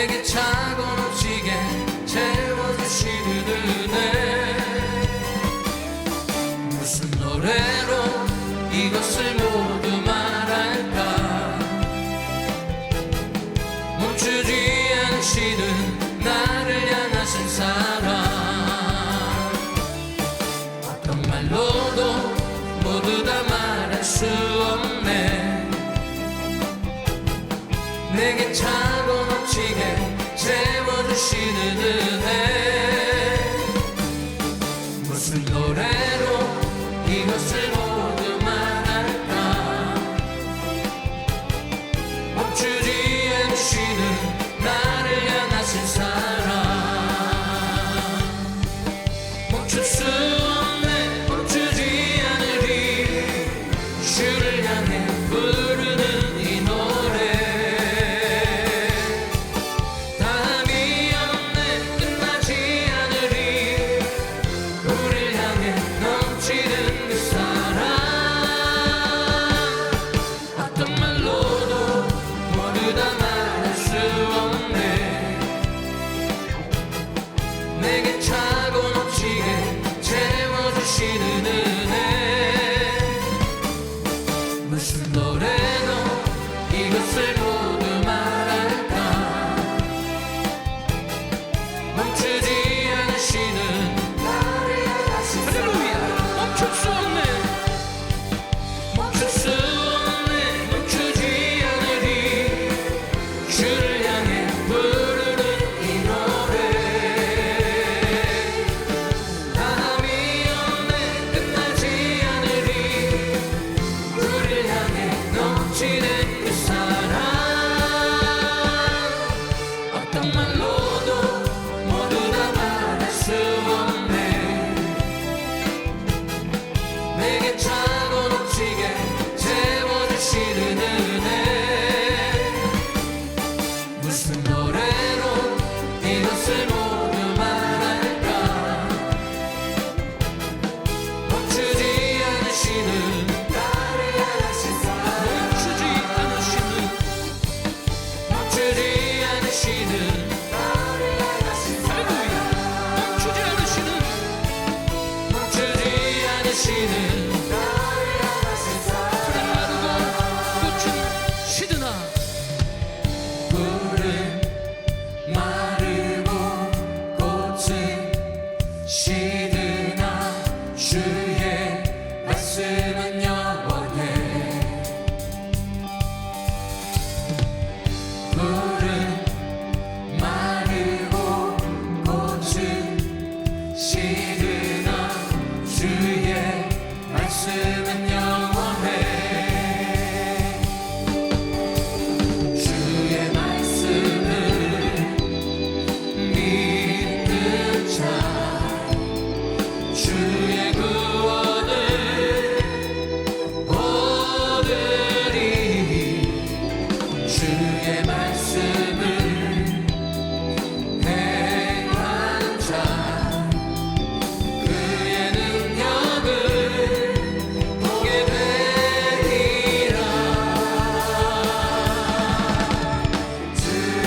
내게 차고 넘치게 채워주시는 은혜. 무슨 노래로 이것을 모두 말할까. 멈추지 않으시는 나를 향하신 사랑. 어떤 말로도 모두 다 말할 수 없네. 내게 차고 넘치게 채워주시는 은혜. 무슨 노래로 이것을 모두 말할까. 멈추지 않으시는 나를 향하신 사랑. 멈출 수 없네. 멈추지 않으리. 주를 향해 부르는 이 노래. 다음이 없네. 끝나지 않으리. 우릴 향해 넘치는 그 사랑. 어떤 말로도 모두 다 말할 수 없네. 내게 차고 넘치게 채워주시는 은혜. 무슨 노래로 이것을 모두 말할까. 멈추지 않으시는 나를 향하신 할렐루야. 멈출 수 없네. 멈출 수 없네. 멈추지 않으리. 주를 향해 부르는 이 노래. 다음이 없네. 끝나지 않으리. 우릴 향해 넘치는 그 사랑. 어떤 말로도 모두 다 말할 수 없네. 내게 차고 넘치게 채워주시는 은혜. 무슨 노래로 이것을 모두 말할까. 멈추지 않으시는 나를 향하신 사랑. 멈추지 않으시는 나를 향하신 사랑. 할렐루야. 멈추지 않으시는 나를 향하신 사랑. 푸른 마르고 꽃은 시드나. 푸른 마르고 꽃은 시드나 주의 말씀은 영원해. 푸른 마르고 꽃은 시드나 주의 말씀은 영원해. 주의 말씀을 믿는 자 주의 구원을 얻으리. 주의 말씀을 행하는 자 그의 능력을 보게 되리라. 주의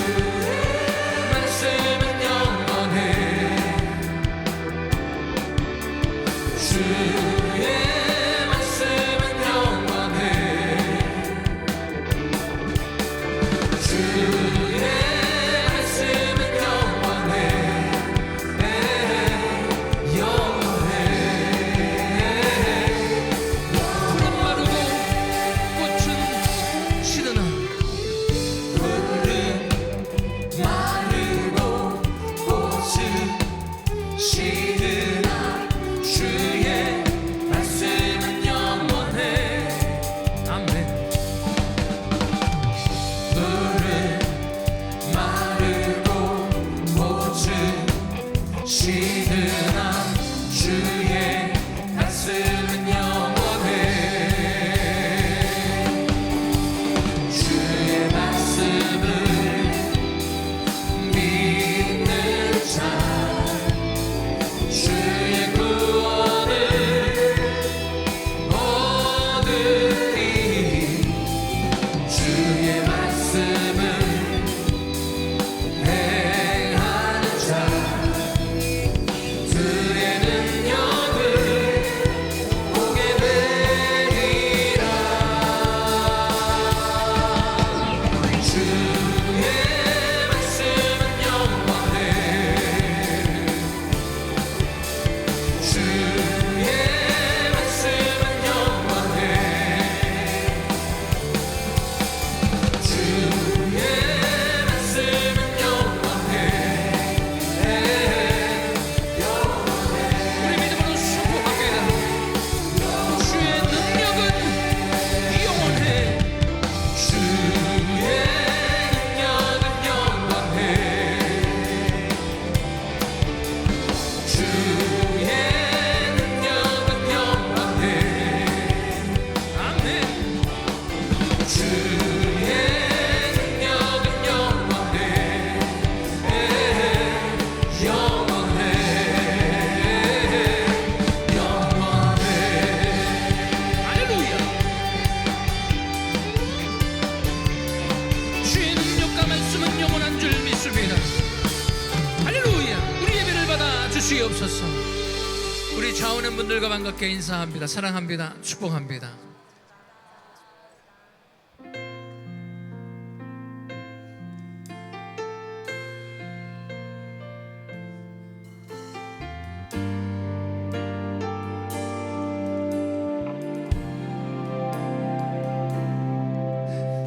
말씀은 영원해. 주의 말씀은 영원해. 주의 말씀은 영원해. 영원해. 푸른 마르고 꽃은 시드나. 푸른 마르고 꽃은 시드나 주의 말씀은 영원해. 아멘. 푸른 마르고 꽃은 시드나 주의 말씀은 영원해. 주의 말씀을 믿는 자 주의 구원을 얻으리. 주의 말씀을 주옵소서. 우리 좌우는 분들과 반갑게 인사합니다. 사랑합니다. 축복합니다.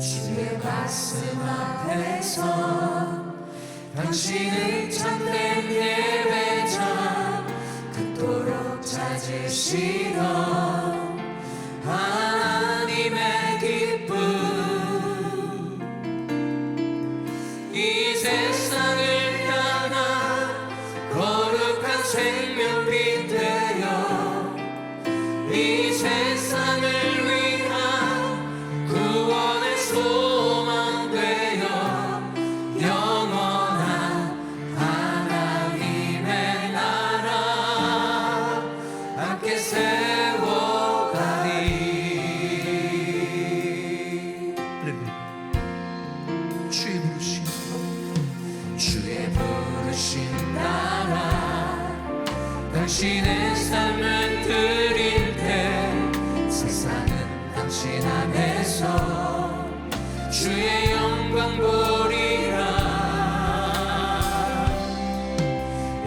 주의 말씀 앞에서 당신을 참된 예배자 그토록 찾으시던 하나님의 기쁨 이 세상을 향한 거룩한 생명빛 되어 이 세상을 위한 구원의 소망 되어 영원한 하나님의 나라 함께 세워가리. 주의 부르심, 주의 부르심 따라 당신의 삶을 드릴 때 세상은 당신 안에서 주의 영광 보리라.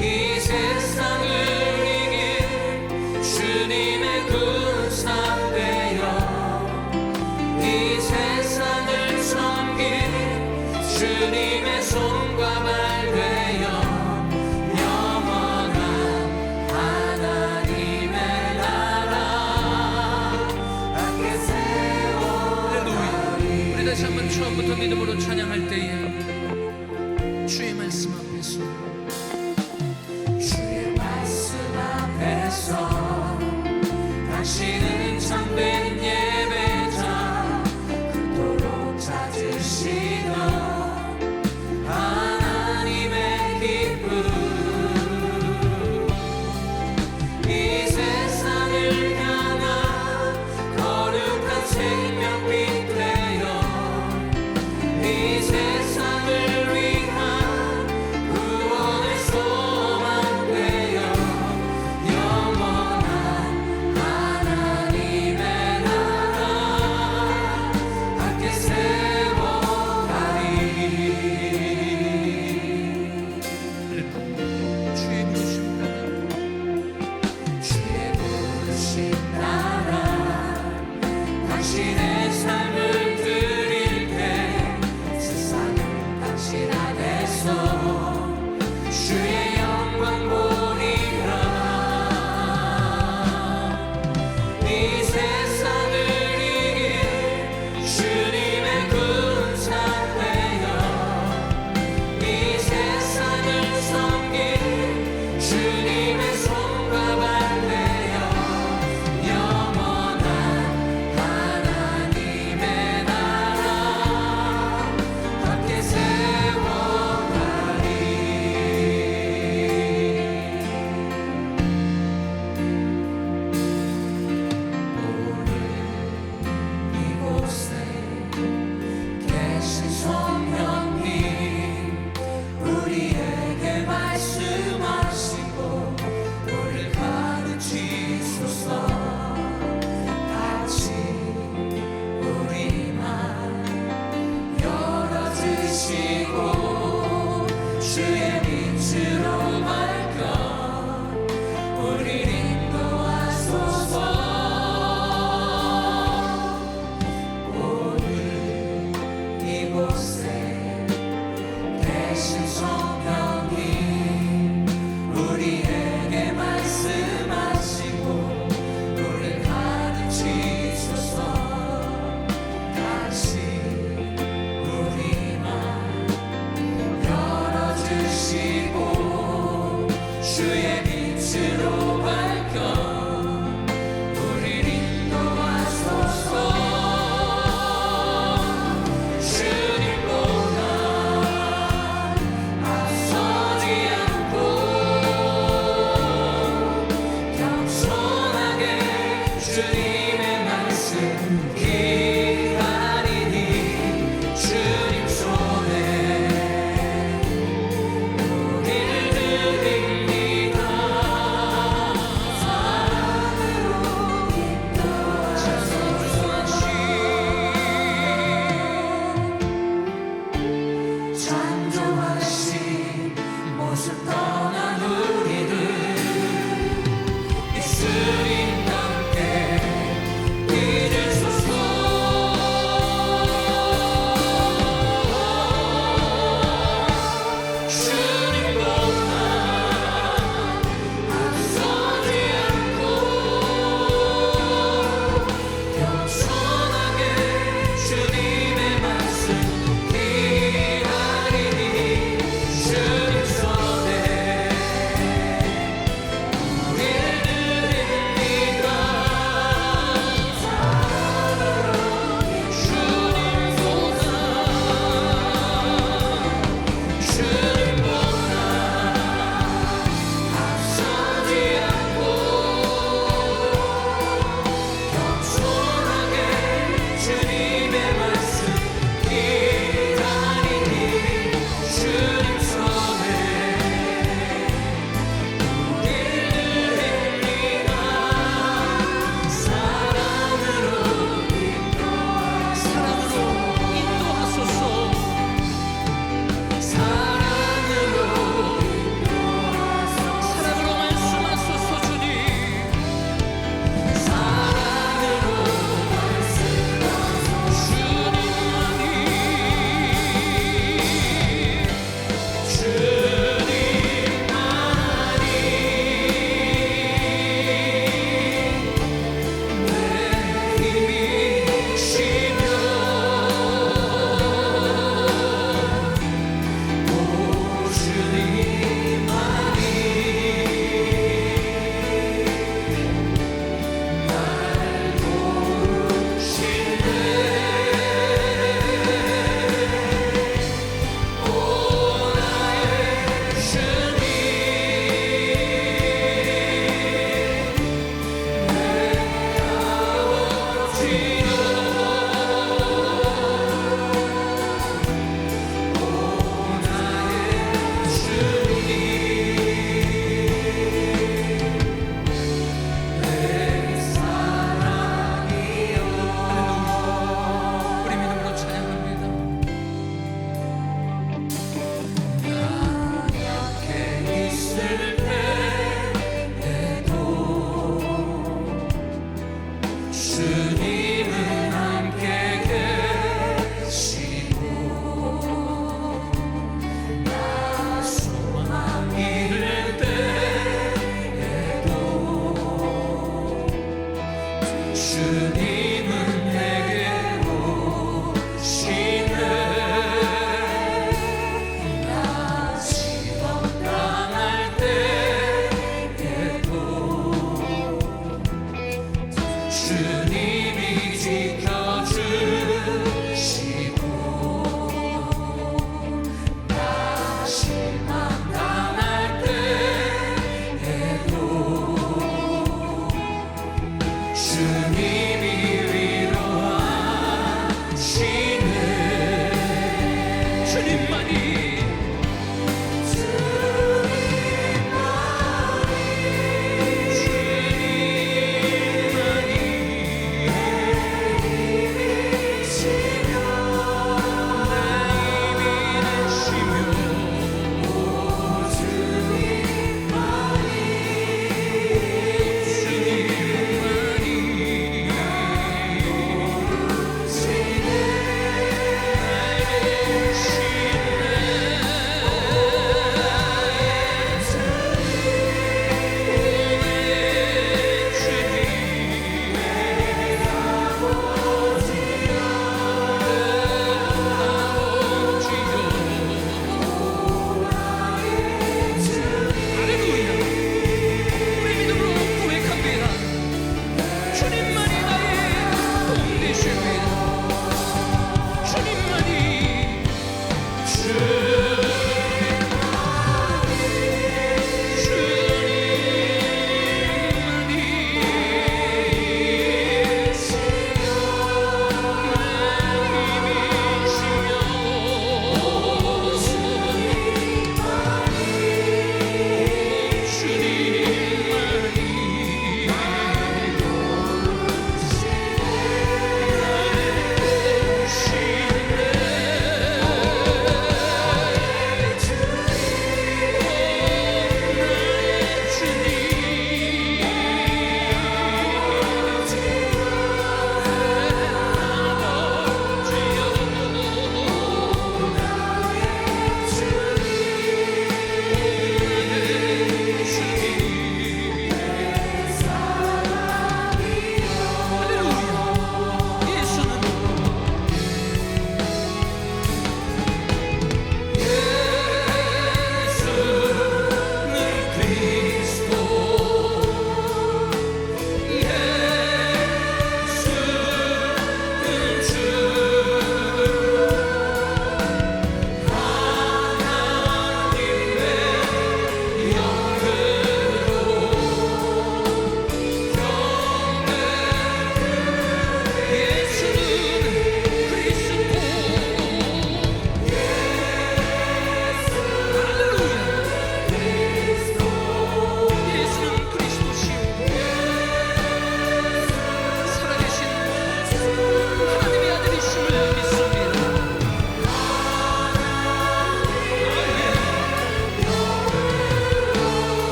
이 세상을 이길 주님의 군사 되어 이 세상을 섬길 주님의 손과 발 되어 영원한 하나님의 나라 함께 세워가리. 우리 다시 한번 처음부터 믿음으로 찬양할 때에 주의 말씀 앞에서 주의 말씀 앞에서 당신은 참된 예배자 그토록 찾으시던 하나님의 기쁨 이 세상을 향한 거룩한 생명빛 되어 이 세상을 위한 구원의 소망 되어 영원한 하나님의 나라 함께 세워가리. 주의 부르심 주의 부르심 따라 당신의 삶을 드릴 때 세상은 당신 안에서 주의 영광 보리라. 이 세상을 이길 주님의 군사 되어 이 세상을 섬길 주님의 손과 발 되어 영원한 하나님의 나라 함께 세워가리. 오늘 이곳에 계신 성령님 우리에게 말씀하시고 우리를 가르치소서. 같이 우리 맘 열어주시고 주의 빛으로 밝혀 우리를 인도하소서. 오늘 이곳에 계신 성령님 우리에게 말씀하시고 우리를 가르치소서. 같이 우리 맘 열어주시고 주의 빛으로 밝혀 우리를 인도하소서. 주님보다 앞서지 않고 겸손하게 주님의 말씀 기다리니 주님 손에 우리를 드립니다.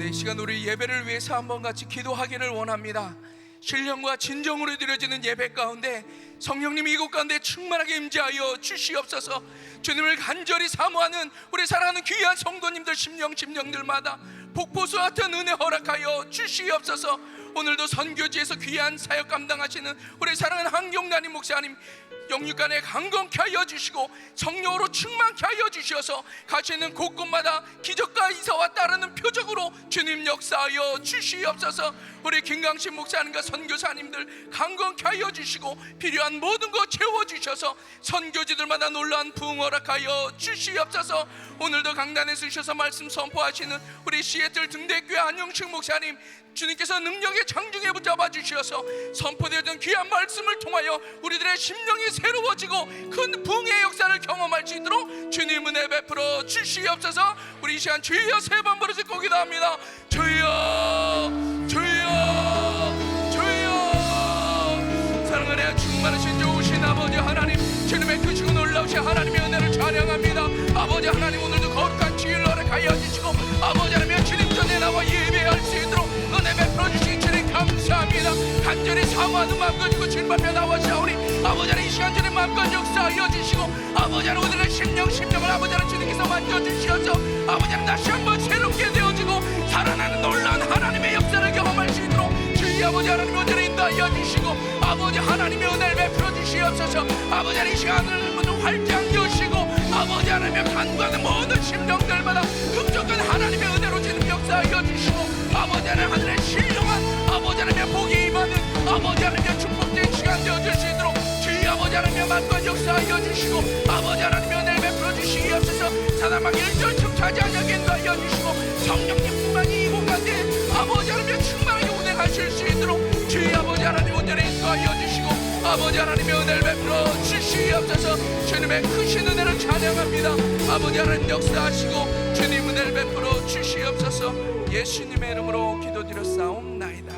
이 시간 우리 예배를 위해서 한번 같이 기도하기를 원합니다. 신령과 진정으로 드려지는 예배 가운데 성령님이 이곳 가운데 충만하게 임재하여 주시옵소서. 주님을 간절히 사모하는 우리 사랑하는 귀한 성도님들 심령들마다 복보수와 같은 은혜 허락하여 주시옵소서. 오늘도 선교지에서 귀한 사역 감당하시는 우리 사랑하는 한경란임 목사님 영육간에 강건케 하여 주시고 성령으로 충만케 하여 주셔서 가시는 곳곳마다 기적과 이사와 따르는 표적으로 주님 역사하여 주시옵소서. 우리 김강신 목사님과 선교사님들 강건케 하여 주시고 필요한 모든 것 채워주셔서 선교지들마다 놀라운 부흥 허락하여 주시옵소서. 오늘도 강단에 쓰셔서 말씀 선포하시는 우리 시애틀 등대교회 안영식 목사님 주님께서 능력의 장중에 붙잡아 주셔서 선포되었던 귀한 말씀을 통하여 우리들의 심령이 새로워지고 큰 부흥의 역사를 경험할 수 있도록 주님 은혜 베풀어 주시옵소서. 우리 이 시간 주여 세 번 부르짖고 기도합니다. 주여 주여 주여. 사랑하는 충만하신 좋으신 아버지 하나님, 주님의 크시고 놀라우신 하나님의 은혜를 찬양합니다. 아버지 하나님, 오늘도 거룩한 주일을 허락하여 주시고 아버지 하나님 주님 전에 나와 예배할 수 있도록 은혜 베풀어 주신 주님 감사합니다. 간절히 사모하는 마음 가지고 주님 앞에 나와사오니 아버지 하나님 이 시간 주님 마음껏 역사하여 주시고 아버지 하나님 오늘의 심령을 아버지 하나님 주님께서 만져주시어서 아버지 하나님 다시 한번 새롭게 되어지고 살아나는 놀라운 하나님의 역사를 경험할 수 있도록 주의 아버지 하나님 은혜를 인도하여 주시고 아버지 하나님의 은혜를 베풀어 주시옵소서. 아버지 하나님 이 시간을 모두 활짝 여시고 아버지 하나님의 간구하는 모든 심령들마다 급속한 하나님의 은혜로 주님 역사하여 주시고 아버지 하나님 하늘의 신령한 아버지 하나님의 복이 임하는 아버지 하나님의 축복된 시간 되어줄 수 있도록 주의 아버지 하나님의 만권 역사하여 주시고 아버지 하나님의 은혜를 베풀어 주시옵소서. 사람에게 일절충 차지하게 인도하여 주시고 성령님뿐만이 이곳 가운데 아버지 하나님의 충만하게 운행하실 수 있도록 주의 아버지 하나님 은혜를 인도하여 주시고 아버지 하나님의 은혜를 베풀어 주시옵소서. 주님의 크신 은혜를 찬양합니다. 아버지 하나님 역사하시고 주님 은혜를 베풀어 주시옵소서. 예수님의 이름으로 기도드렸사옵나이다.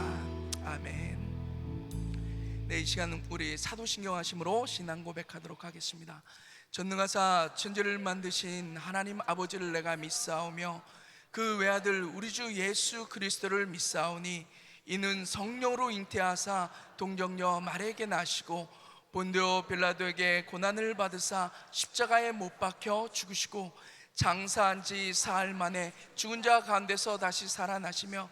아멘. 네, 이 시간은 우리 사도신경 하심으로 신앙 고백하도록 하겠습니다. 전능하사 천지를 만드신 하나님 아버지를 내가 믿사오며 그 외아들 우리 주 예수 그리스도를 믿사오니 이는 성령으로 잉태하사 동정녀 마리아에게 나시고 본디오 빌라도에게 고난을 받으사 십자가에 못 박혀 죽으시고 장사한 지 사흘 만에 죽은 자 가운데서 다시 살아나시며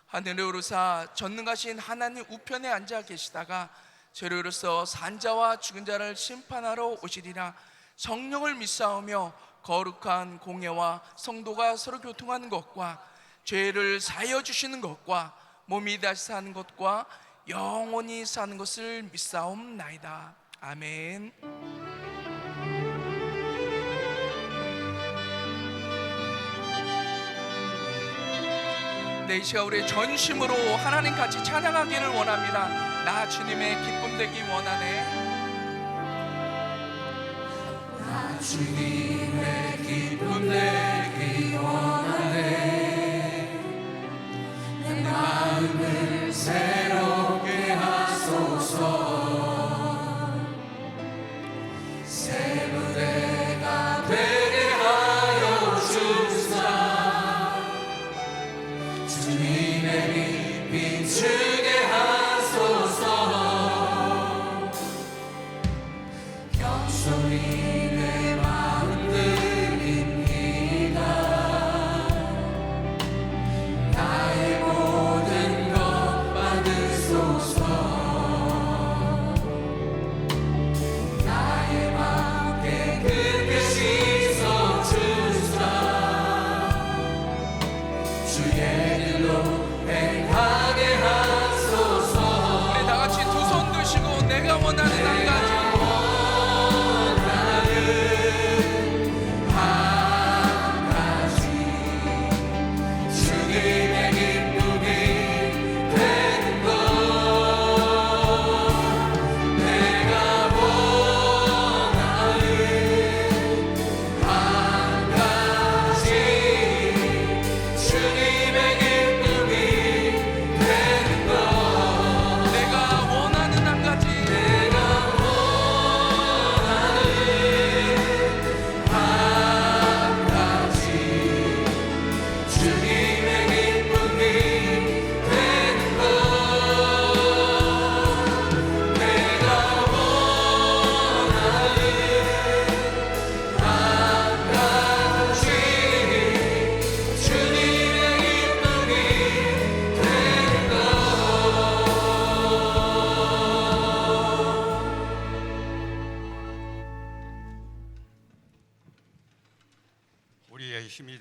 하늘에 오르사 전능하신 하나님 우편에 앉아 계시다가 죄로서 산자와 죽은 자를 심판하러 오시리라. 성령을 믿사오며 거룩한 공예와 성도가 서로 교통하는 것과 죄를 사하여 주시는 것과 몸이 다시 사는 것과 영원히 사는 것을 믿사옵나이다. 아멘. 네, 이 시간 우리 전심으로 하나님 같이 찬양하기를 원합니다. 나 주님의 기쁨 되기 원하네. 나 주님의 기쁨 되기 원하네. 내 마음을 새롭게 하소서. 새 무대가 되게 하여 주사. 주님의 빛 비추게 하소서. 겸손히 내가 원하는 한 가지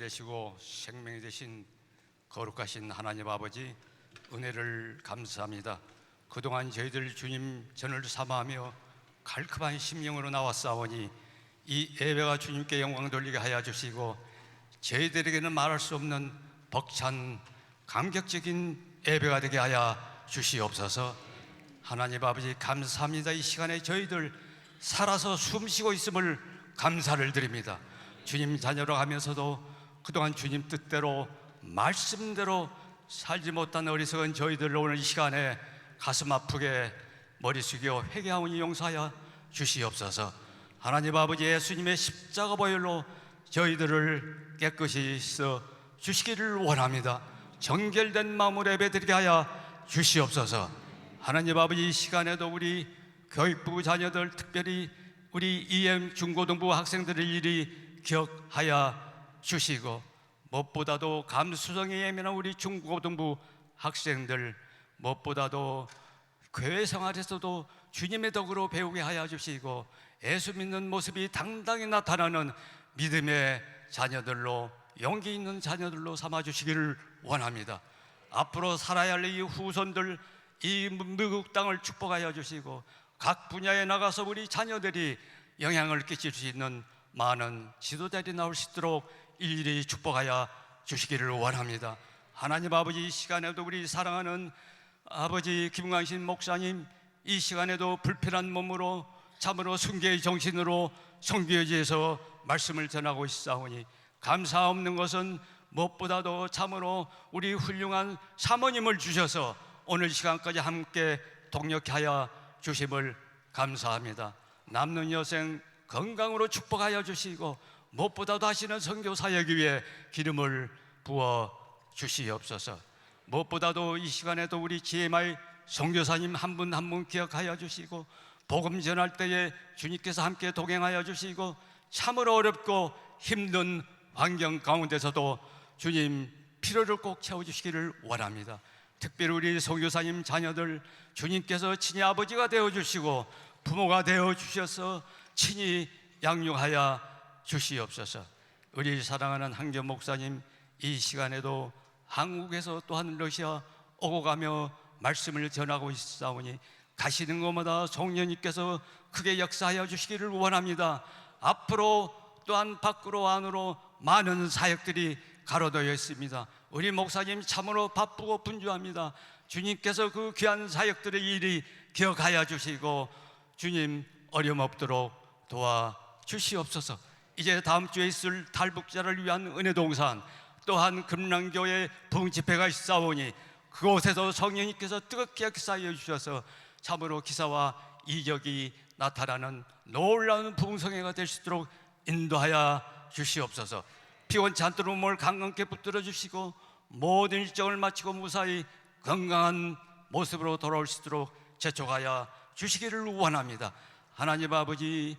되시고 생명이 되신 거룩하신 하나님 아버지, 은혜를 감사합니다. 그동안 저희들 주님 전을 삼아하며 갈급한 심령으로 나왔사오니 이 예배가 주님께 영광 돌리게 하여 주시고 저희들에게는 말할 수 없는 벅찬 감격적인 예배가 되게 하여 주시옵소서. 하나님 아버지 감사합니다. 이 시간에 저희들 살아서 숨쉬고 있음을 감사를 드립니다. 주님 자녀로 가면서도 그동안 주님 뜻대로 말씀대로 살지 못한 어리석은 저희들 오늘 이 시간에 가슴 아프게 머리 숙여 회개하오니 용서하여 주시옵소서. 하나님 아버지, 예수님의 십자가 보혈로 저희들을 깨끗이 씻어 주시기를 원합니다. 정결된 마음으로 예배드리게 하여 주시옵소서. 하나님 아버지, 이 시간에도 우리 교육부 자녀들, 특별히 우리 EM 중고등부 학생들을 일이 기억하여 주시고, 무엇보다도 감수성에 예민한 우리 중고등부 학생들, 무엇보다도 교회 생활에서도 주님의 덕으로 배우게 하여 주시고 예수 믿는 모습이 당당히 나타나는 믿음의 자녀들로, 용기 있는 자녀들로 삼아 주시기를 원합니다. 앞으로 살아야 할 이 후손들, 이 미국 땅을 축복하여 주시고 각 분야에 나가서 우리 자녀들이 영향을 끼칠 수 있는 많은 지도자들이 나올 수 있도록 일일이 축복하여 주시기를 원합니다. 하나님 아버지, 이 시간에도 우리 사랑하는 아버지 김광신 목사님, 이 시간에도 불편한 몸으로 참으로 순교의 정신으로 성교지에서 말씀을 전하고 있사오니 감사 없는 것은 무엇보다도 참으로 우리 훌륭한 사모님을 주셔서 오늘 시간까지 함께 동역하여 주심을 감사합니다. 남는 여생 건강으로 축복하여 주시고 무엇보다도 하시는 선교 사역 위에 기름을 부어 주시옵소서. 무엇보다도 이 시간에도 우리 GMI 선교사님 한 분 한 분 기억하여 주시고 복음 전할 때에 주님께서 함께 동행하여 주시고 참으로 어렵고 힘든 환경 가운데서도 주님 필요를 꼭 채워주시기를 원합니다. 특별히 우리 선교사님 자녀들, 주님께서 친히 아버지가 되어주시고 부모가 되어주셔서 친히 양육하여 주시옵소서. 우리 사랑하는 한교 목사님, 이 시간에도 한국에서 또한 러시아 오고 가며 말씀을 전하고 있사오니 가시는 곳마다 성령님께서 크게 역사하여 주시기를 원합니다. 앞으로 또한 밖으로 안으로 많은 사역들이 가로되어 있습니다. 우리 목사님 참으로 바쁘고 분주합니다. 주님께서 그 귀한 사역들의 일이 기억하여 주시고 주님 어려움 없도록 도와주시옵소서. 이제 다음 주에 있을 탈북자를 위한 은혜동산, 또한 금랑교회 부흥집회가 있사오니 그곳에서 성령님께서 뜨겁게 역사하여 주셔서 참으로 기사와 이적이 나타나는 놀라운 부흥성회가 될 수 있도록 인도하여 주시옵소서. 피곤치 않도록 몸을 강건케 붙들어 주시고 모든 일정을 마치고 무사히 건강한 모습으로 돌아올 수 있도록 재촉하여 주시기를 원합니다. 하나님 아버지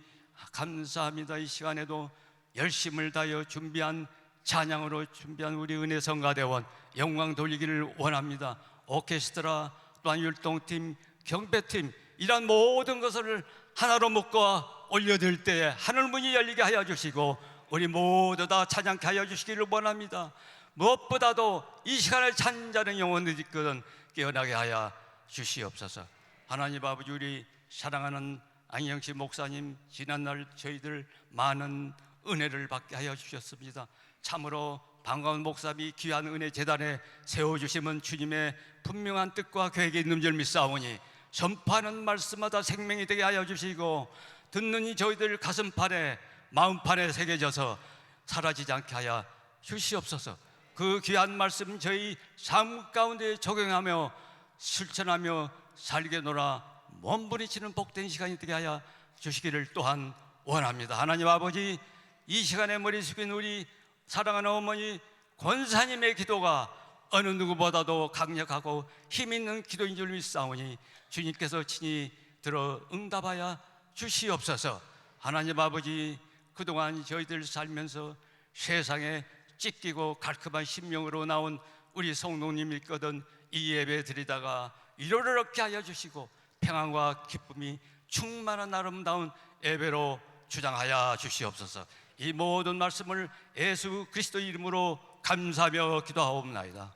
감사합니다. 이 시간에도 열심을 다하여 준비한 찬양으로 준비한 우리 은혜성가대원 영광 돌리기를 원합니다. 오케스트라 또한 율동팀, 경배팀, 이런 모든 것을 하나로 묶어 올려드릴 때에 하늘문이 열리게 하여 주시고 우리 모두 다 찬양케 하여 주시기를 원합니다. 무엇보다도 이 시간을 찬자는 영혼들이 있거든 깨어나게 하여 주시옵소서. 하나님 아버지, 우리 사랑하는 안영식 목사님, 지난날 저희들 많은 은혜를 받게 하여 주셨습니다. 참으로 반가운 목사님이 귀한 은혜 재단에 세워주시면 주님의 분명한 뜻과 계획이 있는 줄 믿사오니 전파하는 말씀마다 생명이 되게 하여 주시고 듣는 이 저희들 가슴판에 마음판에 새겨져서 사라지지 않게 하여 주시옵소서. 그 귀한 말씀 저희 삶 가운데 적용하며 실천하며 살게 놀아 몸부림치는 복된 시간이 되게 하여 주시기를 또한 원합니다. 하나님 아버지, 이 시간에 머리 숙인 우리 사랑하는 어머니 권사님의 기도가 어느 누구보다도 강력하고 힘있는 기도인 줄 믿사오니 주님께서 친히 들어 응답하여 주시옵소서. 하나님 아버지, 그동안 저희들 살면서 세상에 찢기고 갈급한 심령으로 나온 우리 성도님 있거든 이 예배 드리다가 위로를 얻게 하여 주시고 평안과 기쁨이 충만한 아름다운 예배로 주장하여 주시옵소서. 이 모든 말씀을 예수 그리스도 이름으로 감사하며 기도하옵나이다.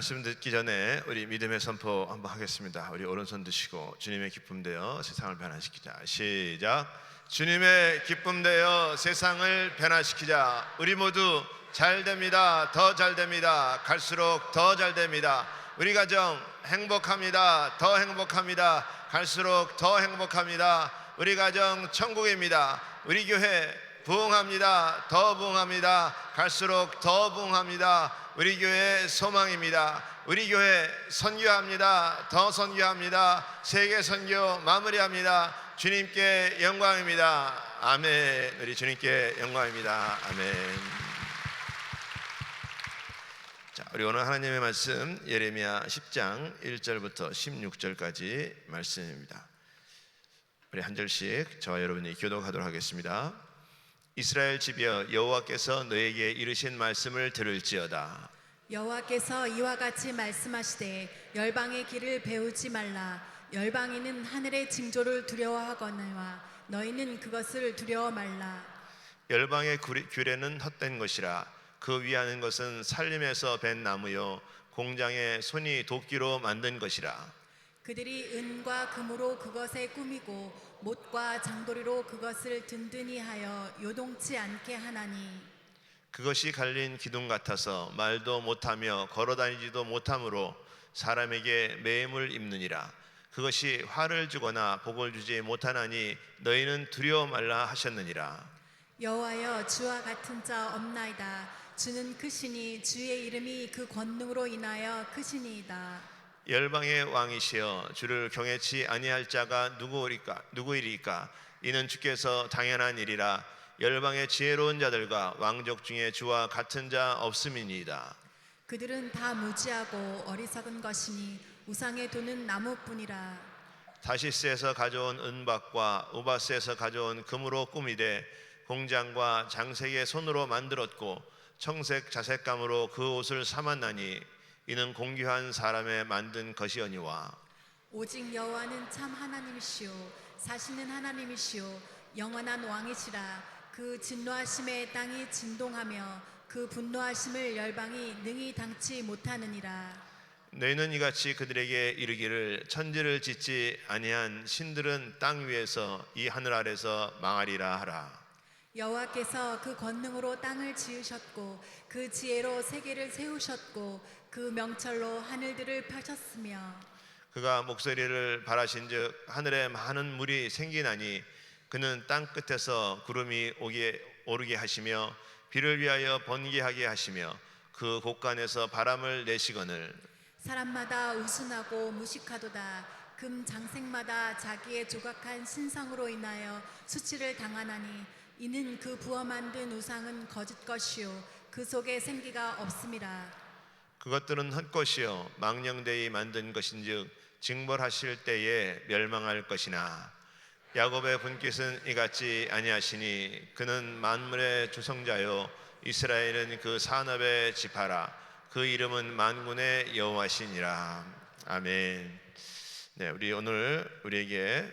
말씀 듣기 전에 우리 믿음의 선포 한번 하겠습니다. 우리 오른손 드시고 주님의 기쁨 되어 세상을 변화시키자. 시작. 주님의 기쁨 되어 세상을 변화시키자. 우리 모두 잘 됩니다. 더 잘 됩니다. 갈수록 더 잘 됩니다. 우리 가정 행복합니다. 더 행복합니다. 갈수록 더 행복합니다. 우리 가정 천국입니다. 우리 교회 부흥합니다. 더 부흥합니다. 갈수록 더 부흥합니다. 우리 교회 소망입니다. 우리 교회 선교합니다. 더 선교합니다. 세계 선교 마무리합니다. 주님께 영광입니다. 아멘. 우리 주님께 영광입니다. 아멘. 자, 우리 오늘 하나님의 말씀 예레미야 10장 1절부터 16절까지 말씀입니다. 우리 한 절씩 저와 여러분이 교독하도록 하겠습니다. 이스라엘 집이여, 여호와께서 너에게 이르신 말씀을 들을지어다. 여호와께서 이와 같이 말씀하시되 열방의 길을 배우지 말라. 열방인은 하늘의 징조를 두려워하거니와 너희는 그것을 두려워 말라. 열방의 규례는 헛된 것이라. 그 위하는 것은 살림에서 벤 나무요 공장에 손이 도끼로 만든 것이라. 그들이 은과 금으로 그것에 꾸미고 못과 장도리로 그것을 든든히 하여 요동치 않게 하나니 그것이 갈린 기둥 같아서 말도 못하며 걸어다니지도 못하므로 사람에게 매임을 입느니라. 그것이 화를 주거나 복을 주지 못하나니 너희는 두려워 말라 하셨느니라. 여호와여 주와 같은 자 없나이다. 주는 크시니 주의 이름이 그 권능으로 인하여 크시니이다. 열방의 왕이시여 주를 경외치 아니할 자가 누구이리까? 이는 주께서 당연한 일이라. 열방의 지혜로운 자들과 왕족 중에 주와 같은 자 없음이니이다. 그들은 다 무지하고 어리석은 것이니 우상의 돈은 나무뿐이라. 다시스에서 가져온 은박과 우바스에서 가져온 금으로 꾸미되 공장과 장색의 손으로 만들었고 청색 자색감으로 그 옷을 삼았나니 이는 공규한 사람의 만든 것이오니와. 오직 여호와는 참 하나님이시오 사시는 하나님이시오 영원한 왕이시라. 그 진노하심에 땅이 진동하며 그 분노하심을 열방이 능히 당치 못하느니라. 너희는 이같이 그들에게 이르기를 천지를 짓지 아니한 신들은 땅 위에서 이 하늘 아래서 망하리라 하라. 여호와께서 그 권능으로 땅을 지으셨고 그 지혜로 세계를 세우셨고 그 명철로 하늘들을 펴셨으며 그가 목소리를 발하신즉 하늘에 많은 물이 생기나니 그는 땅 끝에서 구름이 오르게 하시며 비를 위하여 번개하게 하시며 그 곳간에서 바람을 내시거늘 사람마다 우순하고 무식하도다. 금 장색마다 자기의 조각한 신상으로 인하여 수치를 당하나니 이는 그 부어 만든 우상은 거짓 것이요 그 속에 생기가 없음이라. 그것들은 헛것이요 망령되이 만든 것인즉 징벌하실 때에 멸망할 것이나 야곱의 분깃은 이같이 아니하시니 그는 만물의 조성자요 이스라엘은 그 산업의 지파라. 그 이름은 만군의 여호와시니라. 아멘. 네, 우리 오늘 우리에게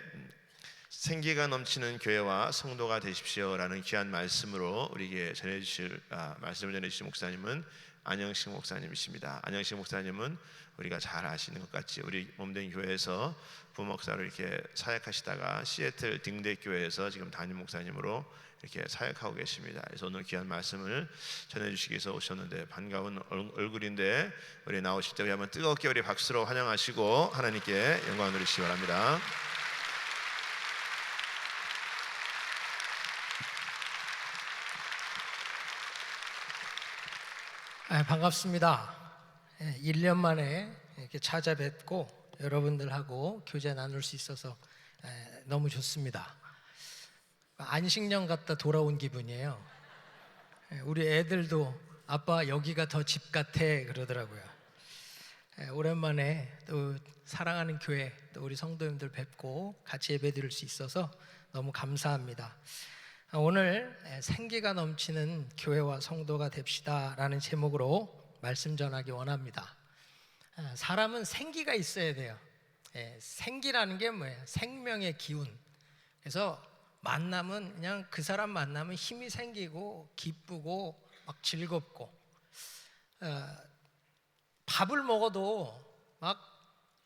생기가 넘치는 교회와 성도가 되십시오라는 귀한 말씀으로 우리에게 말씀을 전해주실 목사님은 안영식 목사님이십니다. 안영식 목사님은 우리가 잘 아시는 것 같이 우리 몸된 교회에서 부목사로 이렇게 사역하시다가 시애틀 딩대 교회에서 지금 담임 목사님으로 이렇게 사역하고 계십니다. 그래서 오늘 귀한 말씀을 전해주시기 위해서 오셨는데 반가운 얼굴인데 우리 나오실 때 우리 한번 뜨겁게 우리 박수로 환영하시고 하나님께 영광 누리시기 바랍니다. 반갑습니다. 1년 만에 이렇게 찾아뵙고 여러분들하고 교제 나눌 수 있어서 너무 좋습니다. 안식년 갔다 돌아온 기분이에요. 우리 애들도 아빠 여기가 더 집 같아 그러더라고요. 오랜만에 또 사랑하는 교회 또 우리 성도님들 뵙고 같이 예배드릴 수 있어서 너무 감사합니다. 오늘 생기가 넘치는 교회와 성도가 됩시다라는 제목으로 말씀 전하기 원합니다. 사람은 생기가 있어야 돼요. 생기라는 게 뭐예요? 생명의 기운. 그래서 만나면 그냥 그 사람 만나면 힘이 생기고 기쁘고 막 즐겁고 밥을 먹어도 막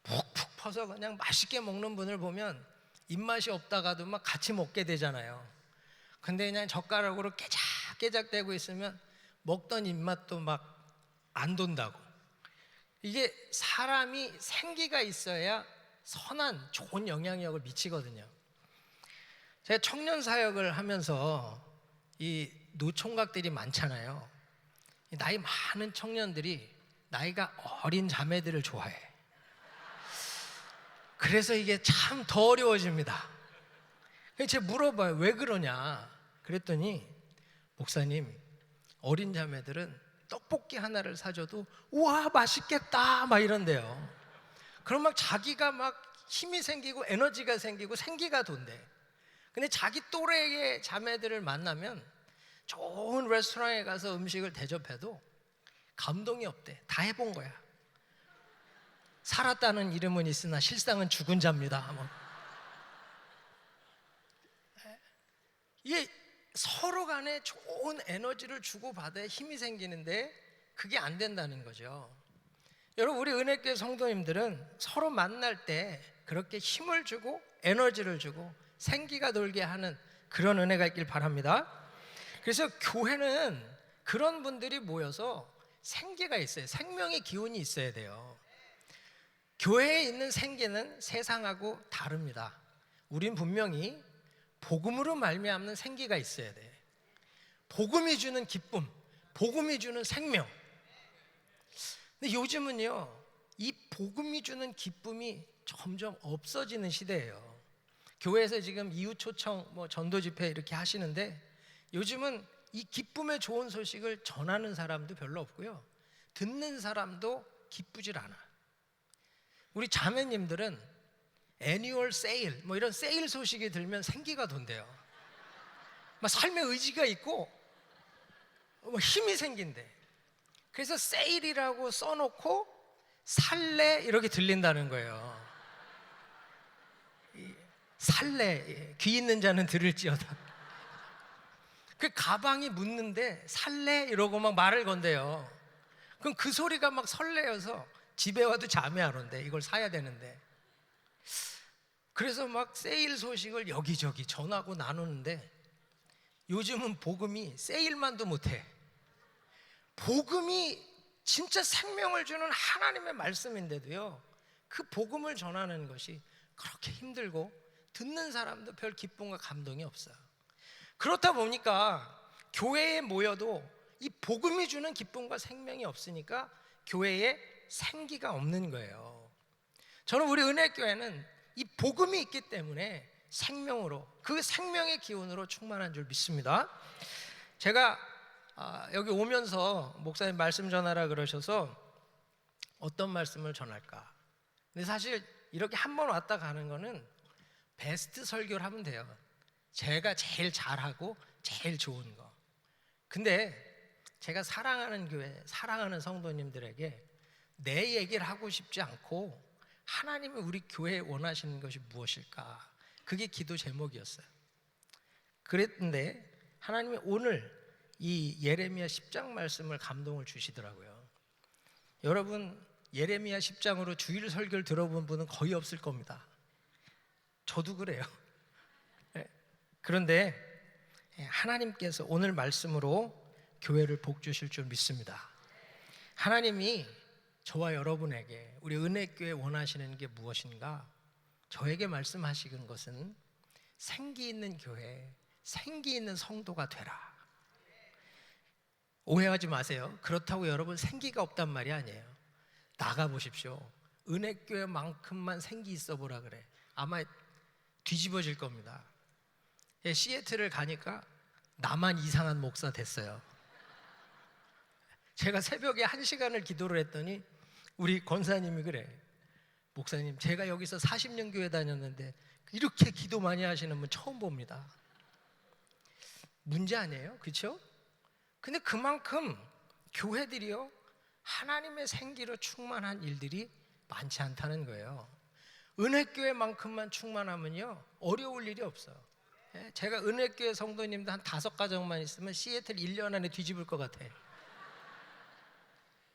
푹푹 퍼서 그냥 맛있게 먹는 분을 보면 입맛이 없다가도 막 같이 먹게 되잖아요. 근데 그냥 젓가락으로 깨작깨작 대고 있으면 먹던 입맛도 막 안 돈다고. 이게 사람이 생기가 있어야 선한 좋은 영향력을 미치거든요. 제가 청년 사역을 하면서 이 노총각들이 많잖아요. 나이 많은 청년들이 나이가 어린 자매들을 좋아해. 그래서 이게 참 더 어려워집니다. 제가 물어봐요. 왜 그러냐? 그랬더니 목사님, 어린 자매들은 떡볶이 하나를 사줘도 우와 맛있겠다 막 이런대요. 그럼 막 자기가 막 힘이 생기고 에너지가 생기고 생기가 돈대. 근데 자기 또래의 자매들을 만나면 좋은 레스토랑에 가서 음식을 대접해도 감동이 없대. 다 해본 거야. 살았다는 이름은 있으나 실상은 죽은 자입니다. 이게 서로 간에 좋은 에너지를 주고받아야 힘이 생기는데 그게 안 된다는 거죠. 여러분, 우리 은혜교회 성도님들은 서로 만날 때 그렇게 힘을 주고 에너지를 주고 생기가 돌게 하는 그런 은혜가 있길 바랍니다. 그래서 교회는 그런 분들이 모여서 생기가 있어요. 생명의 기운이 있어야 돼요. 교회에 있는 생기는 세상하고 다릅니다. 우린 분명히 복음으로 말미암는 생기가 있어야 돼. 복음이 주는 기쁨, 복음이 주는 생명. 근데 요즘은요, 이 복음이 주는 기쁨이 점점 없어지는 시대예요. 교회에서 지금 이웃 초청, 전도 집회 이렇게 하시는데 요즘은 이 기쁨의 좋은 소식을 전하는 사람도 별로 없고요, 듣는 사람도 기쁘질 않아. 우리 자매님들은 애니얼 세일, 이런 세일 소식이 들면 생기가 돈대요. 막 삶의 의지가 있고 힘이 생긴대. 그래서 세일이라고 써놓고 살래 이렇게 들린다는 거예요. 살래, 귀 있는 자는 들을지어다. 그 가방이 묻는데 살래 이러고 막 말을 건대요. 그럼 그 소리가 막 설레어서 집에 와도 잠이 안 온대. 이걸 사야 되는데. 그래서 막 세일 소식을 여기저기 전하고 나누는데 요즘은 복음이 세일만도 못해. 복음이 진짜 생명을 주는 하나님의 말씀인데도요, 그 복음을 전하는 것이 그렇게 힘들고 듣는 사람도 별 기쁨과 감동이 없어요. 그렇다 보니까 교회에 모여도 이 복음이 주는 기쁨과 생명이 없으니까 교회에 생기가 없는 거예요. 저는 우리 은혜교회는 이 복음이 있기 때문에 생명으로, 그 생명의 기운으로 충만한 줄 믿습니다. 제가 여기 오면서 목사님 말씀 전하라 그러셔서 어떤 말씀을 전할까. 근데 사실 이렇게 한 번 왔다 가는 거는 베스트 설교를 하면 돼요. 제가 제일 잘하고 제일 좋은 거. 근데 제가 사랑하는 교회, 사랑하는 성도님들에게 내 얘기를 하고 싶지 않고 하나님이 우리 교회에 원하시는 것이 무엇일까? 그게 기도 제목이었어요. 그랬는데 하나님이 오늘 이 예레미야 10장 말씀을 감동을 주시더라고요. 여러분, 예레미야 10장으로 주일 설교를 들어본 분은 거의 없을 겁니다. 저도 그래요. 그런데 하나님께서 오늘 말씀으로 교회를 복 주실 줄 믿습니다. 하나님이 저와 여러분에게, 우리 은혜교회 원하시는 게 무엇인가? 저에게 말씀하시는 것은 생기 있는 교회, 생기 있는 성도가 되라. 오해하지 마세요. 그렇다고 여러분 생기가 없단 말이 아니에요. 나가보십시오. 은혜교회만큼만 생기 있어 보라 그래. 아마 뒤집어질 겁니다. 시애틀을 가니까 나만 이상한 목사 됐어요. 제가 새벽에 1시간을 기도를 했더니 우리 권사님이 그래. 목사님, 제가 여기서 40년 교회 다녔는데 이렇게 기도 많이 하시는 분 처음 봅니다. 문제 아니에요? 그렇죠? 근데 그만큼 교회들이요, 하나님의 생기로 충만한 일들이 많지 않다는 거예요. 은혜교회만큼만 충만하면요, 어려울 일이 없어요. 제가 은혜교회 성도님들 한 5가정만 있으면 시애틀 1년 안에 뒤집을 것 같아요.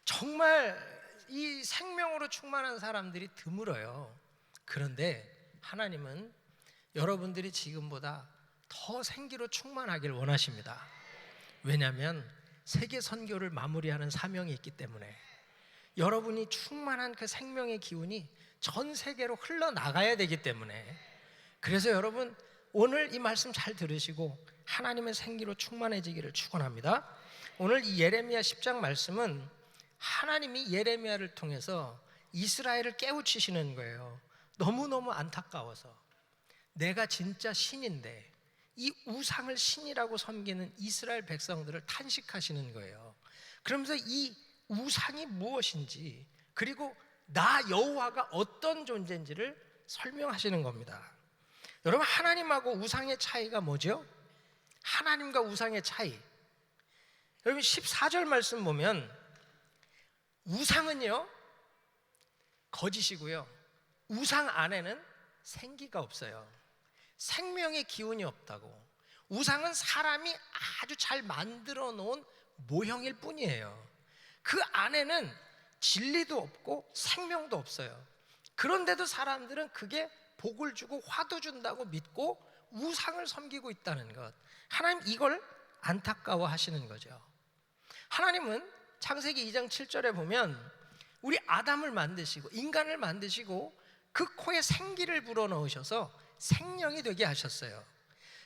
정말 이 생명으로 충만한 사람들이 드물어요. 그런데 하나님은 여러분들이 지금보다 더 생기로 충만하길 원하십니다. 왜냐하면 세계 선교를 마무리하는 사명이 있기 때문에 여러분이 충만한 그 생명의 기운이 전 세계로 흘러나가야 되기 때문에, 그래서 여러분 오늘 이 말씀 잘 들으시고 하나님의 생기로 충만해지기를 축원합니다. 오늘 이 예레미야 10장 말씀은 하나님이 예레미야를 통해서 이스라엘을 깨우치시는 거예요. 너무너무 안타까워서 내가 진짜 신인데 이 우상을 신이라고 섬기는 이스라엘 백성들을 탄식하시는 거예요. 그러면서 이 우상이 무엇인지, 그리고 나 여호와가 어떤 존재인지를 설명하시는 겁니다. 여러분, 하나님하고 우상의 차이가 뭐죠? 하나님과 우상의 차이, 여러분 14절 말씀 보면 우상은요 거짓이고요, 우상 안에는 생기가 없어요. 생명의 기운이 없다고. 우상은 사람이 아주 잘 만들어 놓은 모형일 뿐이에요. 그 안에는 진리도 없고 생명도 없어요. 그런데도 사람들은 그게 복을 주고 화도 준다고 믿고 우상을 섬기고 있다는 것, 하나님 이걸 안타까워 하시는 거죠. 하나님은 창세기 2장 7절에 보면 우리 아담을 만드시고 인간을 만드시고 그 코에 생기를 불어넣으셔서 생명이 되게 하셨어요.